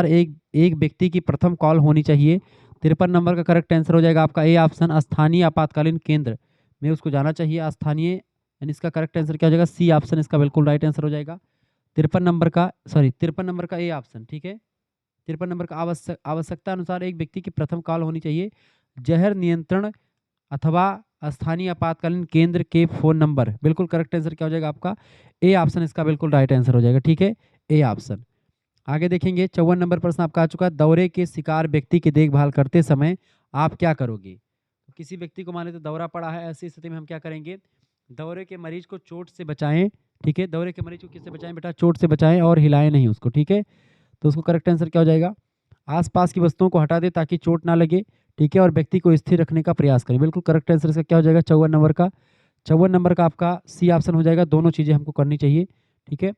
एक एक व्यक्ति की प्रथम कॉल होनी चाहिए। 53 नंबर का करेक्ट आंसर हो जाएगा आपका ए ऑप्शन, स्थानीय आपातकालीन केंद्र में उसको जाना चाहिए। स्थानीय, यानी इसका करेक्ट आंसर क्या हो जाएगा? सी ऑप्शन इसका बिल्कुल राइट आंसर हो जाएगा। 53 नंबर का ए ऑप्शन। ठीक है, 53 नंबर का आवश्यकता अनुसार एक व्यक्ति की प्रथम कॉल होनी चाहिए। जहर नियंत्रण अथवा स्थानीय आपातकालीन केंद्र के फोन नंबर, बिल्कुल करेक्ट आंसर क्या हो जाएगा आपका? ए ऑप्शन इसका बिल्कुल राइट आंसर हो जाएगा। ठीक है, ए ऑप्शन। आगे देखेंगे, 54 नंबर प्रश्न आपका आ चुका है, दौरे के शिकार व्यक्ति की देखभाल करते समय आप क्या करोगे? तो किसी व्यक्ति को मान लेते दौरा पड़ा है, ऐसी स्थिति में हम क्या करेंगे? दौरे के मरीज को चोट से बचाएं। ठीक है, दौरे के मरीज को किससे बचाएं बेटा? चोट से बचाएं और हिलाएं नहीं उसको। ठीक है, तो उसको करेक्ट आंसर क्या हो जाएगा? आसपास की वस्तुओं को हटा दे ताकि चोट ना लगे। ठीक है, और व्यक्ति को स्थिर रखने का प्रयास करें। बिल्कुल करेक्ट आंसर इसका क्या हो जाएगा? 54 नंबर का। 54 नंबर का आपका सी ऑप्शन हो जाएगा, दोनों चीज़ें हमको करनी चाहिए। ठीक है,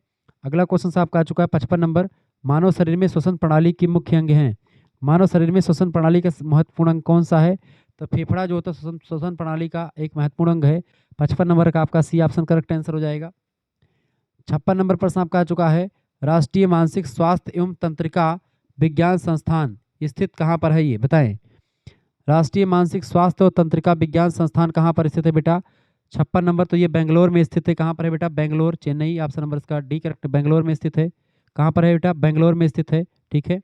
अगला क्वेश्चन आपका आ चुका है 55 नंबर, मानव शरीर में श्वसन प्रणाली के मुख्य अंग हैं। मानव शरीर में श्वसन प्रणाली का महत्वपूर्ण अंग कौन सा है? तो फेफड़ा जो होता है श्वसन प्रणाली का एक महत्वपूर्ण अंग है। 55 नंबर का आपका सी ऑप्शन करेक्ट आंसर हो जाएगा। 56 नंबर प्रश्न आपका आ चुका है, राष्ट्रीय मानसिक स्वास्थ्य एवं तंत्रिका विज्ञान संस्थान स्थित कहाँ पर है, ये बताएं। राष्ट्रीय मानसिक स्वास्थ्य और तंत्रिका विज्ञान संस्थान कहाँ पर स्थित है बेटा? 56 नंबर, तो ये बेंगलोर में स्थित है। कहाँ पर है बेटा? बेंगलोर, चेन्नई। ऑप्शन नंबर इसका डी करेक्ट, बेंगलोर में स्थित है। कहाँ पर है बेटा? बेंगलोर में स्थित है। ठीक है,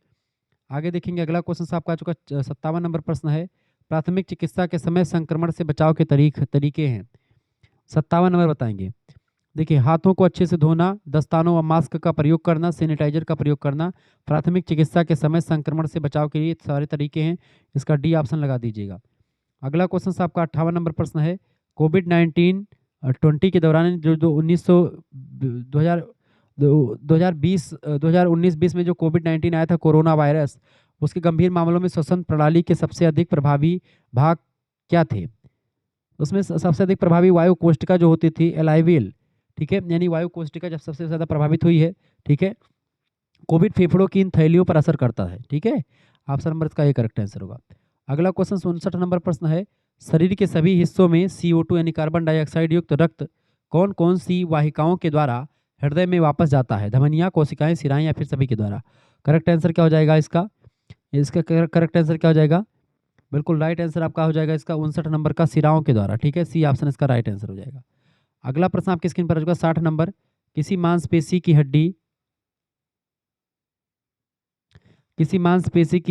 आगे देखेंगे। अगला क्वेश्चन आपका आ चुका 57 नंबर प्रश्न है, प्राथमिक चिकित्सा के समय संक्रमण से बचाव के तरीके हैं। 57 नंबर बताएंगे। देखिए, हाथों को अच्छे से धोना, दस्तानों व मास्क का प्रयोग करना, सैनिटाइजर का प्रयोग करना, प्राथमिक चिकित्सा के समय संक्रमण से बचाव के लिए सारे तरीके हैं। इसका डी ऑप्शन लगा दीजिएगा। अगला क्वेश्चन आपका 58 नंबर प्रश्न है, कोविड-19 20 के दौरान जो 2019-20 में जो कोविड-19 आया था, कोरोना वायरस, उसके गंभीर मामलों में श्वसन प्रणाली के सबसे अधिक प्रभावी भाग क्या थे? उसमें सबसे अधिक प्रभावी वायु कोशिका जो होती थी, एलाइविल, ठीक है, यानी वायु कोशिका जब सबसे ज़्यादा प्रभावित हुई है, ठीक है, कोविड फेफड़ों की इन थैलियों पर असर करता है। ठीक है, ऑप्शन नंबर इसका ये करेक्ट आंसर होगा। अगला क्वेश्चन 59 नंबर प्रश्न है, शरीर के सभी हिस्सों में CO2 यानी कार्बन डाइऑक्साइड युक्त रक्त कौन कौन सी वाहिकाओं के द्वारा हृदय में वापस जाता है? धमनियाँ, कोशिकाएं, सिराएं या फिर सभी के द्वारा? करेक्ट आंसर क्या हो जाएगा इसका? इसका करेक्ट आंसर क्या हो जाएगा? बिल्कुल राइट आंसर आपका हो जाएगा इसका 59 नंबर का, सिराओं के द्वारा। ठीक है, सी ऑप्शन इसका राइट आंसर हो जाएगा। अगला प्रश्न आपकी स्क्रीन पर आ चुका 60 नंबर, किसी मांसपेशी की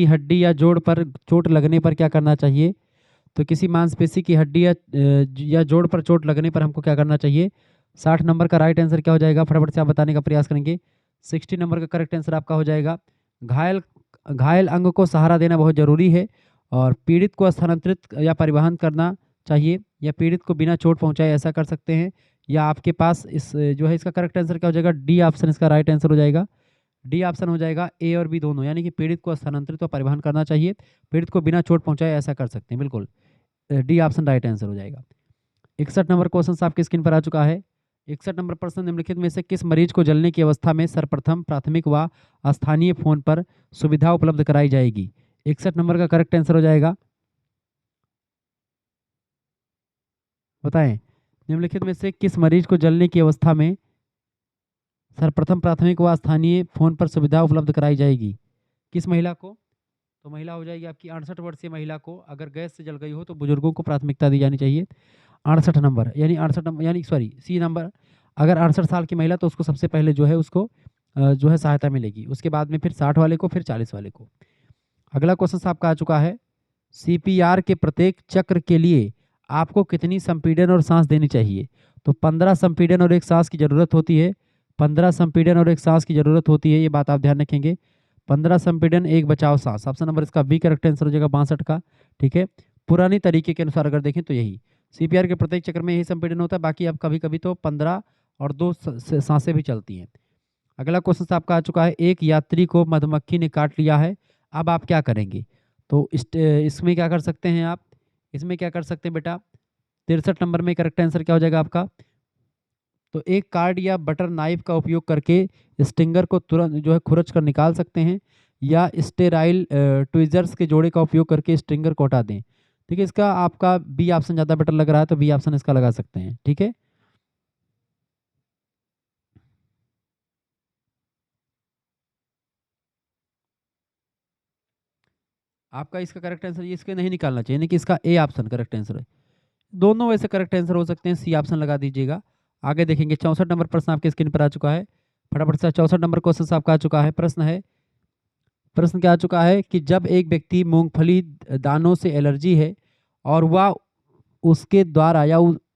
हड्डी या जोड़ पर चोट लगने पर क्या करना चाहिए? तो किसी मांसपेशी की हड्डी या जोड़ पर चोट लगने पर हमको क्या करना चाहिए? 60 नंबर का राइट आंसर क्या हो जाएगा? फटाफट से आप बताने का प्रयास करेंगे। 60 नंबर का करेक्ट आंसर आपका हो जाएगा, घायल घायल अंग को सहारा देना बहुत जरूरी है, और पीड़ित को स्थानांतरित या परिवहन करना चाहिए, या पीड़ित को बिना चोट पहुंचाए ऐसा कर सकते हैं, या आपके पास इस जो है इसका करेक्ट आंसर क्या हो जाएगा? डी ऑप्शन इसका राइट आंसर हो जाएगा। डी ऑप्शन हो जाएगा, ए और बी दोनों, यानी कि पीड़ित को स्थानांतरित और परिवहन करना चाहिए, पीड़ित को बिना चोट पहुंचाए ऐसा कर सकते हैं। बिल्कुल डी ऑप्शन राइट आंसर हो जाएगा। 61 नंबर क्वेश्चन आपकी स्क्रीन पर आ चुका है। 61 नंबर प्रश्न, निम्नलिखित में से किस मरीज को जलने की अवस्था में सर्वप्रथम प्राथमिक व स्थानीय फोन पर सुविधा उपलब्ध कराई जाएगी? 61 नंबर का करेक्ट आंसर हो जाएगा, बताएं। निम्नलिखित में से किस मरीज को जलने की अवस्था में सर्वप्रथम प्राथमिक व स्थानीय फोन पर सुविधा उपलब्ध कराई जाएगी? किस महिला को? तो महिला हो जाएगी आपकी 68 वर्षीय महिला को। अगर गैस से जल गई हो तो बुजुर्गों को प्राथमिकता दी जानी चाहिए। 68 नंबर यानी 68 नंबर यानी सॉरी सी नंबर, अगर 68 साल की महिला तो उसको सबसे पहले जो है उसको जो है सहायता मिलेगी, उसके बाद में फिर 60 वाले को, फिर 40 वाले को। अगला क्वेश्चन आपका आ चुका है, CPR के प्रत्येक चक्र के लिए आपको कितनी संपीड़न और सांस देनी चाहिए? तो 15 संपीड़न और एक सांस की जरूरत होती है। 15 संपीड़न और एक सांस की जरूरत होती है, ये बात आप ध्यान रखेंगे। 15 संपीड़न, एक बचाव सांस। ऑप्शन नंबर इसका बी करेक्ट आंसर हो जाएगा 62 का। ठीक है, पुरानी तरीके के अनुसार अगर देखें तो यही CPR के प्रत्येक चक्र में यही संपीड़न होता है, बाकी अब कभी कभी तो 15 और 2 सांसें भी चलती हैं। अगला क्वेश्चन आपका आ चुका है, एक यात्री को मधुमक्खी ने काट लिया है, अब आप क्या करेंगे? तो इसमें क्या कर सकते हैं आप? इसमें क्या कर सकते हैं बेटा? 63 नंबर में करेक्ट आंसर क्या हो जाएगा आपका? तो एक कार्ड या बटर नाइफ का उपयोग करके स्टिंगर को तुरंत जो है खुरच कर निकाल सकते हैं, या स्टेराइल ट्विजर्स के जोड़े का उपयोग करके स्टिंगर को हटा दें। ठीक है, इसका आपका बी ऑप्शन ज़्यादा बेटर लग रहा है, तो बी ऑप्शन इसका लगा सकते हैं। ठीक है, आपका इसका करेक्ट आंसर ये इसके नहीं निकालना चाहिए, यानी कि इसका ए ऑप्शन करेक्ट आंसर है। दोनों वैसे करेक्ट आंसर हो सकते हैं, सी ऑप्शन लगा दीजिएगा। आगे देखेंगे 64 नंबर प्रश्न आपके स्क्रीन पर आ चुका है। फटाफट से 64 नंबर क्वेश्चन आपका आ चुका है। प्रश्न क्या आ चुका है कि जब एक व्यक्ति मूंगफली दानों से एलर्जी है और उसके द्वारा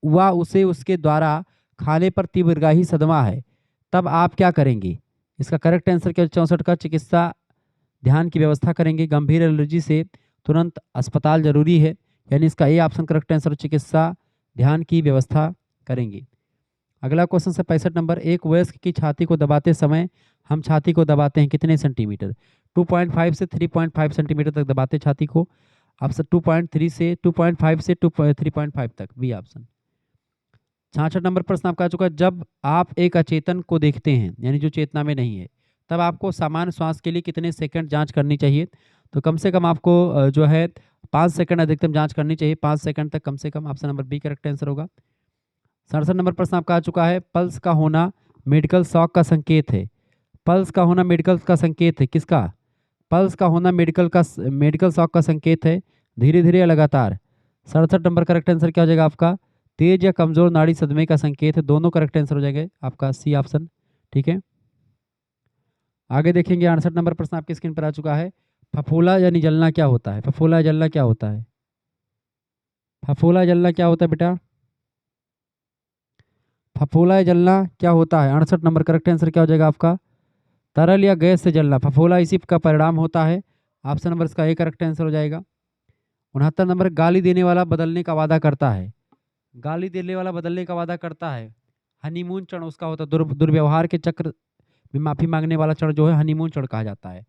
वह उसे उसके द्वारा खाने पर तीव्रगाही सदमा है, तब आप क्या करेंगे? इसका करेक्ट आंसर क्या? 64 का चिकित्सा ध्यान की व्यवस्था करेंगे, गंभीर एलर्जी से तुरंत अस्पताल जरूरी है, यानी इसका ए ऑप्शन करेक्ट आंसर, चिकित्सा ध्यान की व्यवस्था करेंगे। अगला क्वेश्चन है 65 नंबर, एक वयस्क की छाती को दबाते समय हम छाती को दबाते हैं कितने सेंटीमीटर? 2.5 से 3.5 सेंटीमीटर तक दबाते छाती को। ऑप्शन 2.5 से 3.5 तक, बी ऑप्शन। 66 नंबर प्रश्न आपका आ चुका है, जब आप एक अचेतन को देखते हैं यानी जो चेतना में नहीं है, तब आपको सामान्य श्वास के लिए कितने सेकंड जांच करनी चाहिए? तो कम से कम आपको जो है 5 सेकंड अधिकतम जांच करनी चाहिए, 5 सेकंड तक कम से कम। Option number B correct answer होगा। 67 नंबर प्रश्न आपका आ चुका है, पल्स का होना मेडिकल शॉक का संकेत है। पल्स का होना मेडिकल का संकेत है, किसका? पल्स का होना मेडिकल शॉक का संकेत है, धीरे धीरे या लगातार। 67 नंबर करेक्ट आंसर क्या हो जाएगा आपका? तेज या कमजोर नाड़ी सदमे का संकेत है। दोनों करेक्ट आंसर हो जाएंगे आपका सी ऑप्शन, ठीक है। आगे देखेंगे 68 नंबर प्रश्न आपकी स्क्रीन पर आ चुका है। फफोला यानी जलना क्या होता है? फफोला जलना क्या होता है? फफोला जलना क्या होता है बेटा? फफोला जलना क्या होता है? 68 नंबर करेक्ट आंसर क्या हो जाएगा आपका? तरल या गैस से जलना। फफोला इसी का परिणाम होता है। ऑप्शन नंबर इसका ए करेक्ट आंसर हो जाएगा। 69 नंबर गाली देने वाला बदलने का वादा करता है। गाली देने वाला बदलने का वादा करता है। हनीमून चरण उसका होता है। दुर्व्यवहार के चक्र में माफी मांगने वाला चरण जो है हनीमून चरण कहा जाता है।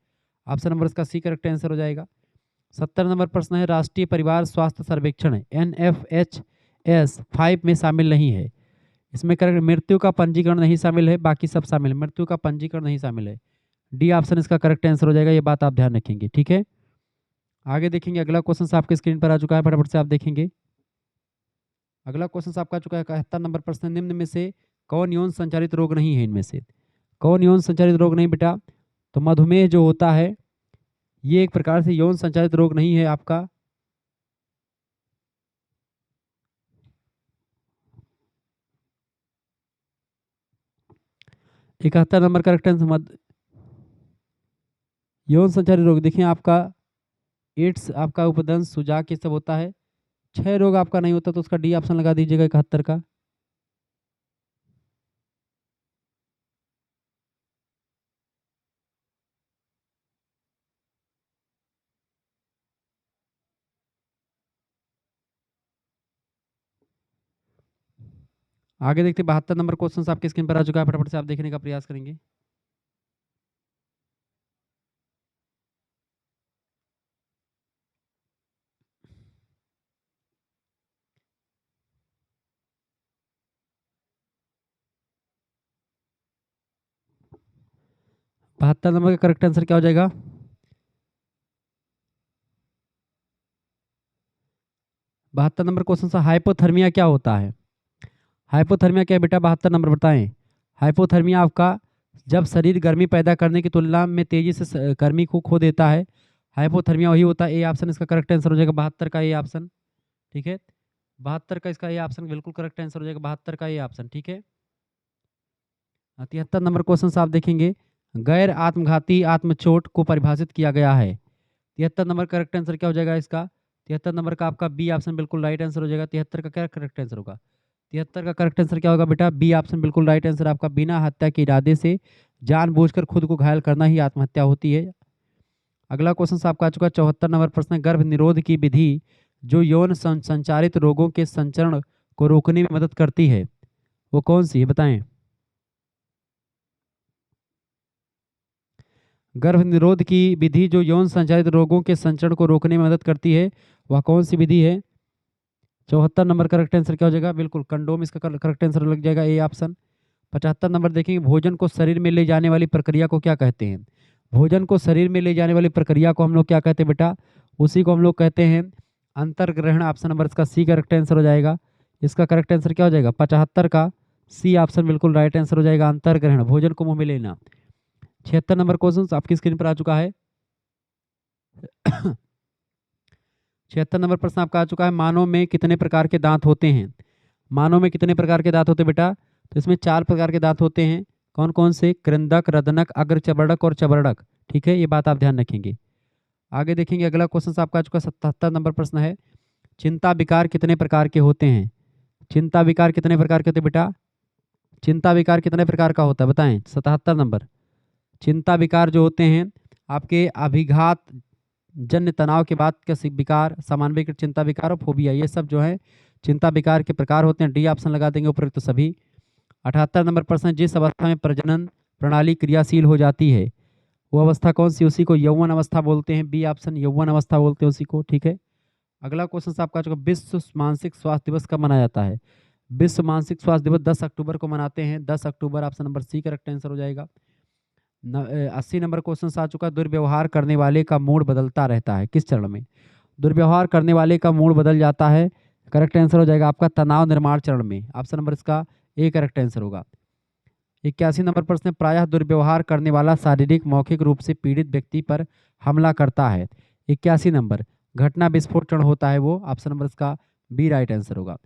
ऑप्शन नंबर इसका सी करेक्ट आंसर हो जाएगा। 70 नंबर प्रश्न है, राष्ट्रीय परिवार स्वास्थ्य सर्वेक्षण NFHS 5 में शामिल नहीं है। इसमें करेक्ट मृत्यु का पंजीकरण नहीं शामिल है, बाकी सब शामिल है। मृत्यु का पंजीकरण नहीं शामिल है। डी ऑप्शन इसका करेक्ट आंसर हो जाएगा, ये बात आप ध्यान रखेंगे, ठीक है। आगे देखेंगे अगला क्वेश्चन आपके स्क्रीन पर आ चुका है, फटाफट से आप देखेंगे। अगला क्वेश्चन आपका आ चुका है 71 नंबर प्रश्न, निम्न में से कौन यौन संचालित रोग नहीं है? इनमें से कौन यौन संचालित रोग नहीं बेटा? तो मधुमेह जो होता है ये एक प्रकार से यौन संचालित रोग नहीं है आपका। इकहत्तर नंबर करेक्ट आंसर यौन संचालित रोग देखिए आपका एड्स, आपका उपदंश, सुजाक, ये सब होता है। 6 रोग आपका नहीं होता, तो उसका डी ऑप्शन लगा दीजिएगा 71 का। आगे देखते 72 नंबर क्वेश्चन आपके स्क्रीन पर आ चुका है, फटाफट से आप देखने का प्रयास करेंगे। बहत्तर नंबर का करेक्ट आंसर क्या हो जाएगा? बहत्तर नंबर क्वेश्चन से हाइपोथर्मिया क्या होता है? हाइपोथर्मिया क्या है बेटा? 72 नंबर बताएं। हाइपोथर्मिया आपका जब शरीर गर्मी पैदा करने की तुलना में तेजी से गर्मी को खो देता है, हाइपोथर्मिया वही होता है। ए ऑप्शन इसका करेक्ट आंसर हो जाएगा, 72 का ए ऑप्शन, ठीक है। 72 का इसका ए ऑप्शन बिल्कुल करेक्ट आंसर हो जाएगा, 72 का ए ऑप्शन, ठीक है। 73 नंबर क्वेश्चन आप देखेंगे, गैर आत्मघाती आत्मचोट को परिभाषित किया गया है। 73 नंबर करेक्ट आंसर क्या हो जाएगा इसका? 73 नंबर का आपका बी ऑप्शन बिल्कुल राइट आंसर हो जाएगा। 73 का क्या करेक्ट आंसर होगा? 73 का करेक्ट आंसर क्या होगा बेटा? बी ऑप्शन बिल्कुल राइट आंसर आपका। बिना हत्या के इरादे से जानबूझकर खुद को घायल करना ही आत्महत्या होती है। अगला क्वेश्चन आपका आ चुका है 74 नंबर प्रश्न, गर्भ निरोध की विधि जो यौन संचारित रोगों के संचरण को रोकने में मदद करती है वो कौन सी है बताएं? गर्भ निरोध की विधि जो यौन संचारित रोगों के संचरण को रोकने में मदद करती है वह कौन सी विधि है? 74 नंबर करेक्ट आंसर क्या हो जाएगा? बिल्कुल कंडोम इसका करेक्ट आंसर लग जाएगा, ए ऑप्शन। 75 नंबर देखेंगे, भोजन को शरीर में ले जाने वाली प्रक्रिया को क्या कहते हैं? भोजन को शरीर में ले जाने वाली प्रक्रिया को हम लोग क्या कहते हैं बेटा? उसी को हम लोग कहते हैं अंतर्ग्रहण। ऑप्शन नंबर इसका सी करेक्ट आंसर हो जाएगा। इसका करेक्ट आंसर क्या हो जाएगा? 75 का सी ऑप्शन बिल्कुल राइट आंसर हो जाएगा, अंतर्ग्रहण, भोजन को मुंह में लेना। 76 नंबर क्वेश्चन आपकी स्क्रीन पर आ चुका है। 76 नंबर प्रश्न आपका आ चुका है, मानव में कितने प्रकार के दांत होते हैं? मानव में कितने प्रकार के दांत होते हैं बेटा? तो इसमें 4 प्रकार के दांत होते हैं। कौन कौन से? कृंदक, रदनक, अग्रचर्वणक और चर्वणक, ठीक है, ये बात आप ध्यान रखेंगे। आगे देखेंगे अगला क्वेश्चन आपका आ चुका 77 नंबर प्रश्न है, चिंता विकार कितने प्रकार के होते हैं? चिंता विकार कितने प्रकार के होते हैं बेटा? चिंता विकार कितने प्रकार का होता है बताएं? 77 नंबर। चिंता विकार जो होते हैं आपके अभिघात जन्य तनाव के बाद का विकार, सामान्यीकृत चिंता विकार और फोबिया, ये सब जो है चिंता विकार के प्रकार होते हैं। डी ऑप्शन लगा देंगे उपयुक्त तो सभी। 78 नंबर प्रश्न, जिस अवस्था में प्रजनन प्रणाली क्रियाशील हो जाती है वो अवस्था कौन सी? उसी को यौवन अवस्था बोलते हैं, बी ऑप्शन यौवन अवस्था बोलते हैं उसी को, ठीक है। अगला क्वेश्चन आपका चुका, विश्व मानसिक स्वास्थ्य दिवस कब मनाया जाता है? विश्व मानसिक स्वास्थ्य दिवस 10 अक्टूबर को मनाते हैं, 10 अक्टूबर, option number C correct answer हो जाएगा। 80 नंबर क्वेश्चन आ चुका, दुर्व्यवहार करने वाले का मूड बदलता रहता है किस चरण में? दुर्व्यवहार करने वाले का मूड बदल जाता है, करेक्ट आंसर हो जाएगा आपका तनाव निर्माण चरण में, ऑप्शन नंबर इसका ए करेक्ट आंसर होगा। 81 नंबर प्रश्न है, प्रायः दुर्व्यवहार करने वाला शारीरिक मौखिक रूप से पीड़ित व्यक्ति पर हमला करता है। 81 नंबर, घटना विस्फोटन होता है वो, ऑप्शन नंबर इसका बी राइट आंसर होगा।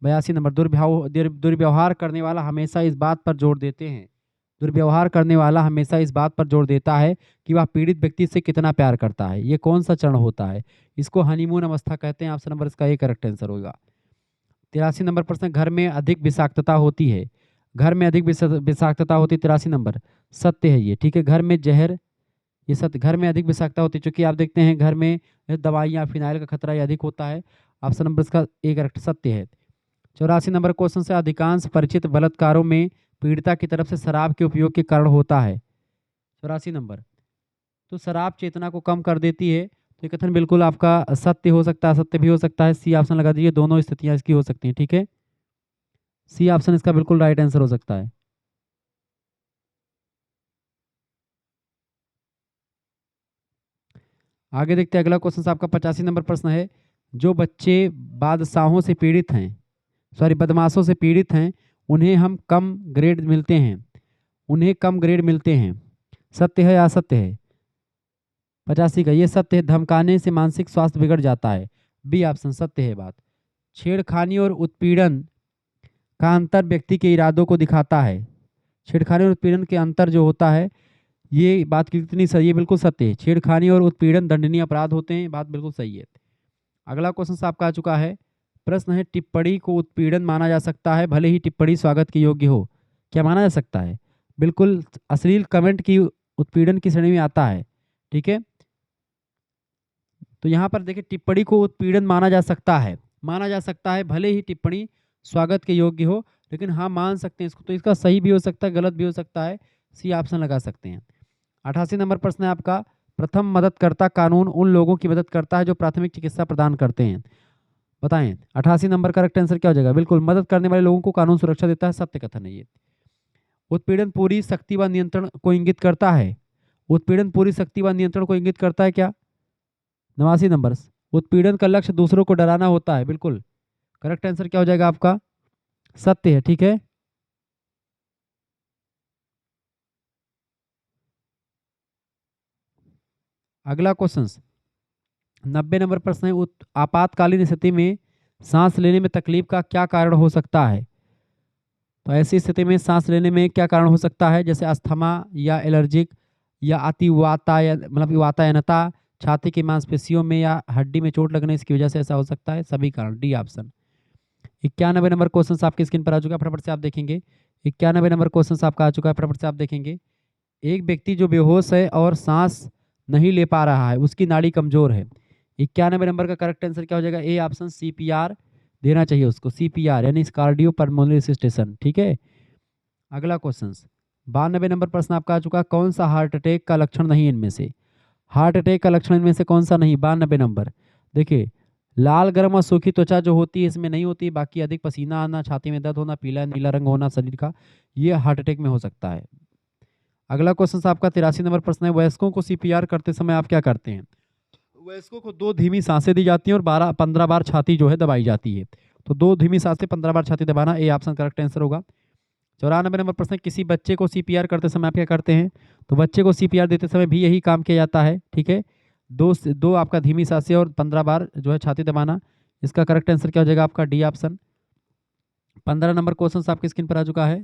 82 नंबर, दुर्व्यवहार करने वाला हमेशा इस बात पर जोर देते हैं, दुर्व्यवहार करने वाला हमेशा इस बात पर जोर देता है कि वह पीड़ित व्यक्ति से कितना प्यार करता है। ये कौन सा चरण होता है? इसको हनीमून अवस्था कहते हैं, ऑप्शन नंबर इसका ए करेक्ट आंसर होगा। 83 नंबर प्रश्न, घर में अधिक विषाक्तता होती है, घर में अधिक विषाक्तता होती है। 83 नंबर, सत्य है ये, ठीक है, घर में जहर, ये सत्य, घर में अधिक विषाक्तता होती है, क्योंकि आप देखते हैं घर में दवाइयाँ फिनाइल का खतरा ये अधिक होता है, ऑप्शन नंबर इसका ए करेक्ट सत्य है। 84 नंबर क्वेश्चन से, अधिकांश परिचित बलात्कारों में पीड़िता की तरफ से शराब के उपयोग के कारण होता है। 84 नंबर, तो शराब चेतना को कम कर देती है, तो ये कथन बिल्कुल आपका सत्य हो सकता है, सत्य भी हो सकता है, सी ऑप्शन लगा दीजिए, दोनों स्थितियां इसकी हो सकती हैं, ठीक है, सी ऑप्शन इसका बिल्कुल राइट आंसर हो सकता है। आगे देखते हैं अगला क्वेश्चन आपका 85 नंबर प्रश्न है, जो बच्चे बादशाहों से पीड़ित हैं, सॉरी बदमाशों से पीड़ित हैं, उन्हें हम कम ग्रेड मिलते हैं, उन्हें कम ग्रेड मिलते हैं, सत्य है या असत्य है? 85 का, ये सत्य है, धमकाने से मानसिक स्वास्थ्य बिगड़ जाता है, बी ऑप्शन सत्य है बात। छेड़खानी और उत्पीड़न का अंतर व्यक्ति के इरादों को दिखाता है, छेड़खानी और उत्पीड़न के अंतर जो होता है, ये बात कितनी सही है? बिल्कुल सत्य है, छेड़खानी और उत्पीड़न दंडनीय अपराध होते हैं, बात बिल्कुल सही है। अगला क्वेश्चन आपका आ चुका है, प्रश्न है, टिप्पणी को उत्पीड़न माना जा सकता है भले ही टिप्पणी स्वागत के योग्य हो, क्या माना जा सकता है? बिल्कुल, अश्लील कमेंट की उत्पीड़न की श्रेणी में आता है, ठीक है, तो यहाँ पर देखिए टिप्पणी को उत्पीड़न माना जा सकता है, माना जा सकता है भले ही टिप्पणी स्वागत के योग्य हो, लेकिन हाँ मान सकते हैं इसको, तो इसका सही भी हो सकता है गलत भी हो सकता है, सी ऑप्शन लगा सकते हैं। 88 नंबर प्रश्न है आपका, प्रथम मददकर्ता कानून उन लोगों की मदद करता है जो प्राथमिक चिकित्सा प्रदान करते हैं, बताएं 88 नंबर करेक्ट आंसर क्या हो जाएगा? बिल्कुल, मदद करने वाले लोगों को कानून सुरक्षा देता है, सत्य कथन है ये। उत्पीड़न पूरी शक्ति व नियंत्रण को इंगित करता है, उत्पीड़न पूरी शक्ति व नियंत्रण को इंगित करता है क्या? 89 नंबर, उत्पीड़न का लक्ष्य दूसरों को डराना होता है, बिल्कुल, करेक्ट आंसर क्या हो जाएगा आपका? सत्य है, ठीक है। अगला क्वेश्चन 90 नंबर प्रश्न है, आपातकालीन स्थिति में सांस लेने में तकलीफ का क्या कारण हो सकता है? तो ऐसी स्थिति में सांस लेने में क्या कारण हो सकता है? जैसे अस्थमा या एलर्जिक या वातायनता, छाती की मांसपेशियों में या हड्डी में चोट लगने इसकी वजह से ऐसा हो सकता है, सभी कारण, डी ऑप्शन। 91 नंबर क्वेश्चन आपके स्क्रीन पर आ चुका है, फटाफट से आप देखेंगे। 91 नंबर क्वेश्चन आपका आ चुका है, फटाफट से आप देखेंगे। एक व्यक्ति जो बेहोश है और सांस नहीं ले पा रहा है, उसकी नाड़ी कमजोर है, 91 नंबर का करेक्ट आंसर क्या हो जाएगा? ए ऑप्शन, सीपीआर देना चाहिए उसको, सीपीआर यानी कार्डियो पल्मोनरी रेसिस्टेशन, ठीक है। अगला क्वेश्चन 92 नंबर प्रश्न आपका आ चुका है, कौन सा हार्ट अटैक का लक्षण नहीं इनमें से? हार्ट अटैक का लक्षण इनमें से कौन सा नहीं? 92 नंबर, देखिए लाल गर्म और सूखी त्वचा जो होती है इसमें नहीं होती, बाकी अधिक पसीना आना, छाती में दर्द होना, पीला नीला रंग होना शरीर का, ये हार्ट अटैक में हो सकता है। अगला क्वेश्चन आपका 83 नंबर प्रश्न है, वयस्कों को सीपीआर करते समय आप क्या करते हैं? वयस्कों को 2 धीमी सांसें दी जाती हैं और 15 बार छाती जो है दबाई जाती है, तो 2 धीमी सांसें 15 बार छाती दबाना, ए ऑप्शन करेक्ट आंसर होगा। 94 नंबर प्रश्न, किसी बच्चे को सीपीआर करते समय आप क्या करते हैं? तो बच्चे को सीपीआर देते समय भी यही काम किया जाता है, ठीक है, दो आपका धीमी सांसें और 15 बार जो है छाती दबाना, इसका करेक्ट आंसर क्या हो जाएगा आपका? D option. 15 नंबर क्वेश्चन आपकी स्क्रीन पर आ चुका है।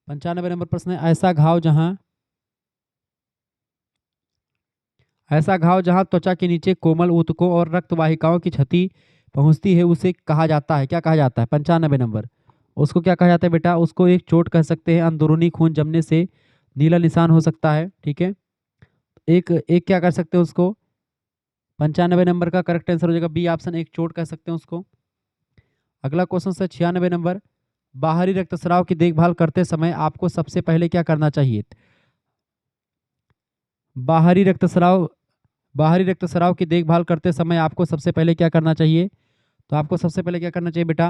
95 नंबर प्रश्न है, ऐसा घाव जहां त्वचा के नीचे कोमल ऊतकों और रक्त वाहिकाओं की क्षति पहुंचती है उसे कहा जाता है, क्या कहा जाता है? 95 नंबर, उसको क्या कहा जाता है बेटा? उसको एक चोट कह सकते हैं, अंदरूनी खून जमने से नीला निशान हो सकता है, ठीक है, एक एक क्या कर सकते हैं उसको? 95 नंबर का करेक्ट आंसर हो जाएगा बी ऑप्शन, एक चोट कह सकते हैं उसको। अगला क्वेश्चन है 96 नंबर, बाहरी रक्तस्राव की देखभाल करते समय आपको सबसे पहले क्या करना चाहिए? बाहरी रक्तस्राव बाहरी रक्तस्राव की देखभाल करते समय आपको सबसे पहले क्या करना चाहिए? तो आपको सबसे पहले क्या करना चाहिए बेटा?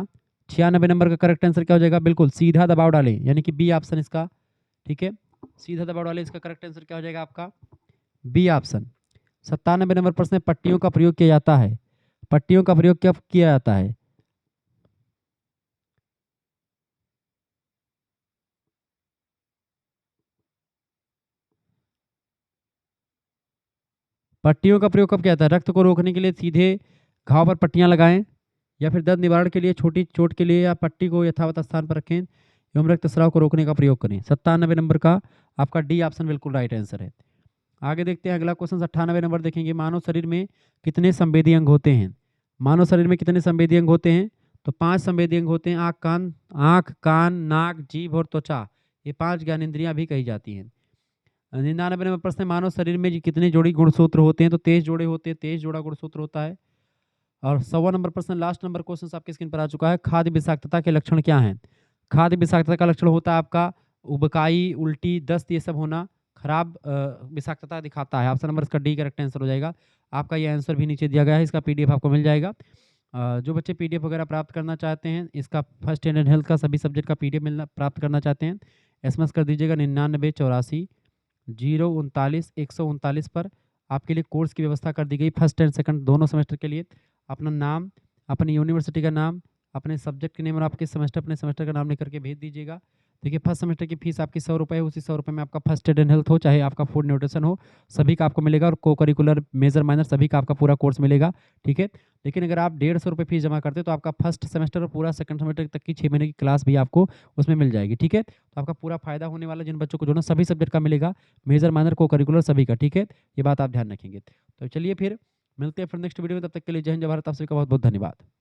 96 नंबर का करेक्ट आंसर क्या हो जाएगा? बिल्कुल सीधा दबाव डालें, यानी कि बी ऑप्शन इसका, ठीक है, सीधा दबाव डालें, इसका करेक्ट आंसर क्या हो जाएगा आपका? B option. 97 नंबर प्रश्न, पट्टियों का प्रयोग किया जाता है, पट्टियों का प्रयोग कब किया जाता है? पट्टियों का प्रयोग कब किया जाता है? रक्त को रोकने के लिए सीधे घाव पर पट्टियाँ लगाएं, या फिर दर्द निवारण के लिए छोटी चोट के लिए या पट्टी को यथावत स्थान पर रखें एवं रक्तस्राव को रोकने का प्रयोग करें। 97 नंबर का आपका डी ऑप्शन बिल्कुल राइट आंसर है। आगे देखते हैं अगला क्वेश्चन 98 नंबर देखेंगे। मानव शरीर में कितने संवेदी अंग होते हैं? मानव शरीर में कितने संवेदी अंग होते हैं? तो 5 संवेदी अंग होते हैं। आँख, कान, नाक, जीभ और त्वचा, ये 5 ज्ञानेंद्रियां भी कही जाती हैं। 99 नंबर प्रश्न है, मानव शरीर में कितने जोड़ी गुणसूत्र होते हैं? तो 23 जोड़े होते हैं, 23 जोड़ा गुणसूत्र होता है। और 100वां नंबर प्रश्न, लास्ट नंबर क्वेश्चन आपके स्क्रीन पर आ चुका है। खाद्य विषाक्तता के लक्षण क्या हैं? खाद्य विषाक्तता का लक्षण होता है आपका उबकाई, उल्टी, दस्त, ये सब होना खराब विषाक्तता दिखाता है। ऑप्शन नंबर इसका डी करेक्ट आंसर हो जाएगा। आपका ये आंसर भी नीचे दिया गया है, इसका पीडीएफ आपको मिल जाएगा। जो बच्चे पीडीएफ वगैरह प्राप्त करना चाहते हैं, इसका फर्स्ट एड एंड हेल्थ का सभी सब्जेक्ट का पीडीएफ मिलना प्राप्त करना चाहते हैं, एसएमएस कर दीजिएगा 9984 039 139 पर। आपके लिए कोर्स की व्यवस्था कर दी गई फर्स्ट एंड सेकंड दोनों सेमेस्टर के लिए। अपना नाम, अपनी यूनिवर्सिटी का नाम, अपने सब्जेक्ट के नेम और आपके सेमेस्टर अपने सेमेस्टर का नाम लिख करके भेज दीजिएगा। देखिए फर्स्ट सेमेस्टर की फीस आपकी 100 रुपये है, उसी 100 रुपये में आपका फर्स्ट एड एंड हेल्थ हो, चाहे आपका फूड न्यूट्रिशन हो, सभी का आपको मिलेगा। और को करिकुलर मेजर माइनर सभी का आपका पूरा कोर्स मिलेगा, ठीक है। लेकिन अगर आप 150 रुपये फीस जमा करते तो आपका फर्स्ट सेमेस्टर और पूरा सेकंड सेमेस्टर तक की 6 महीने की क्लास भी आपको उसमें मिल जाएगी, ठीक है। तो आपका पूरा फायदा होने वाला, जिन बच्चों को जो ना सभी सब्जेक्ट का मिलेगा, मेजर माइनर को करिकुलर सभी का, ठीक है। ये बात आप ध्यान रखेंगे। तो चलिए फिर मिलते हैं फिर नेक्स्ट वीडियो में, तब तक के लिए जय हिंद जय भारत। आप सभी का बहुत बहुत धन्यवाद।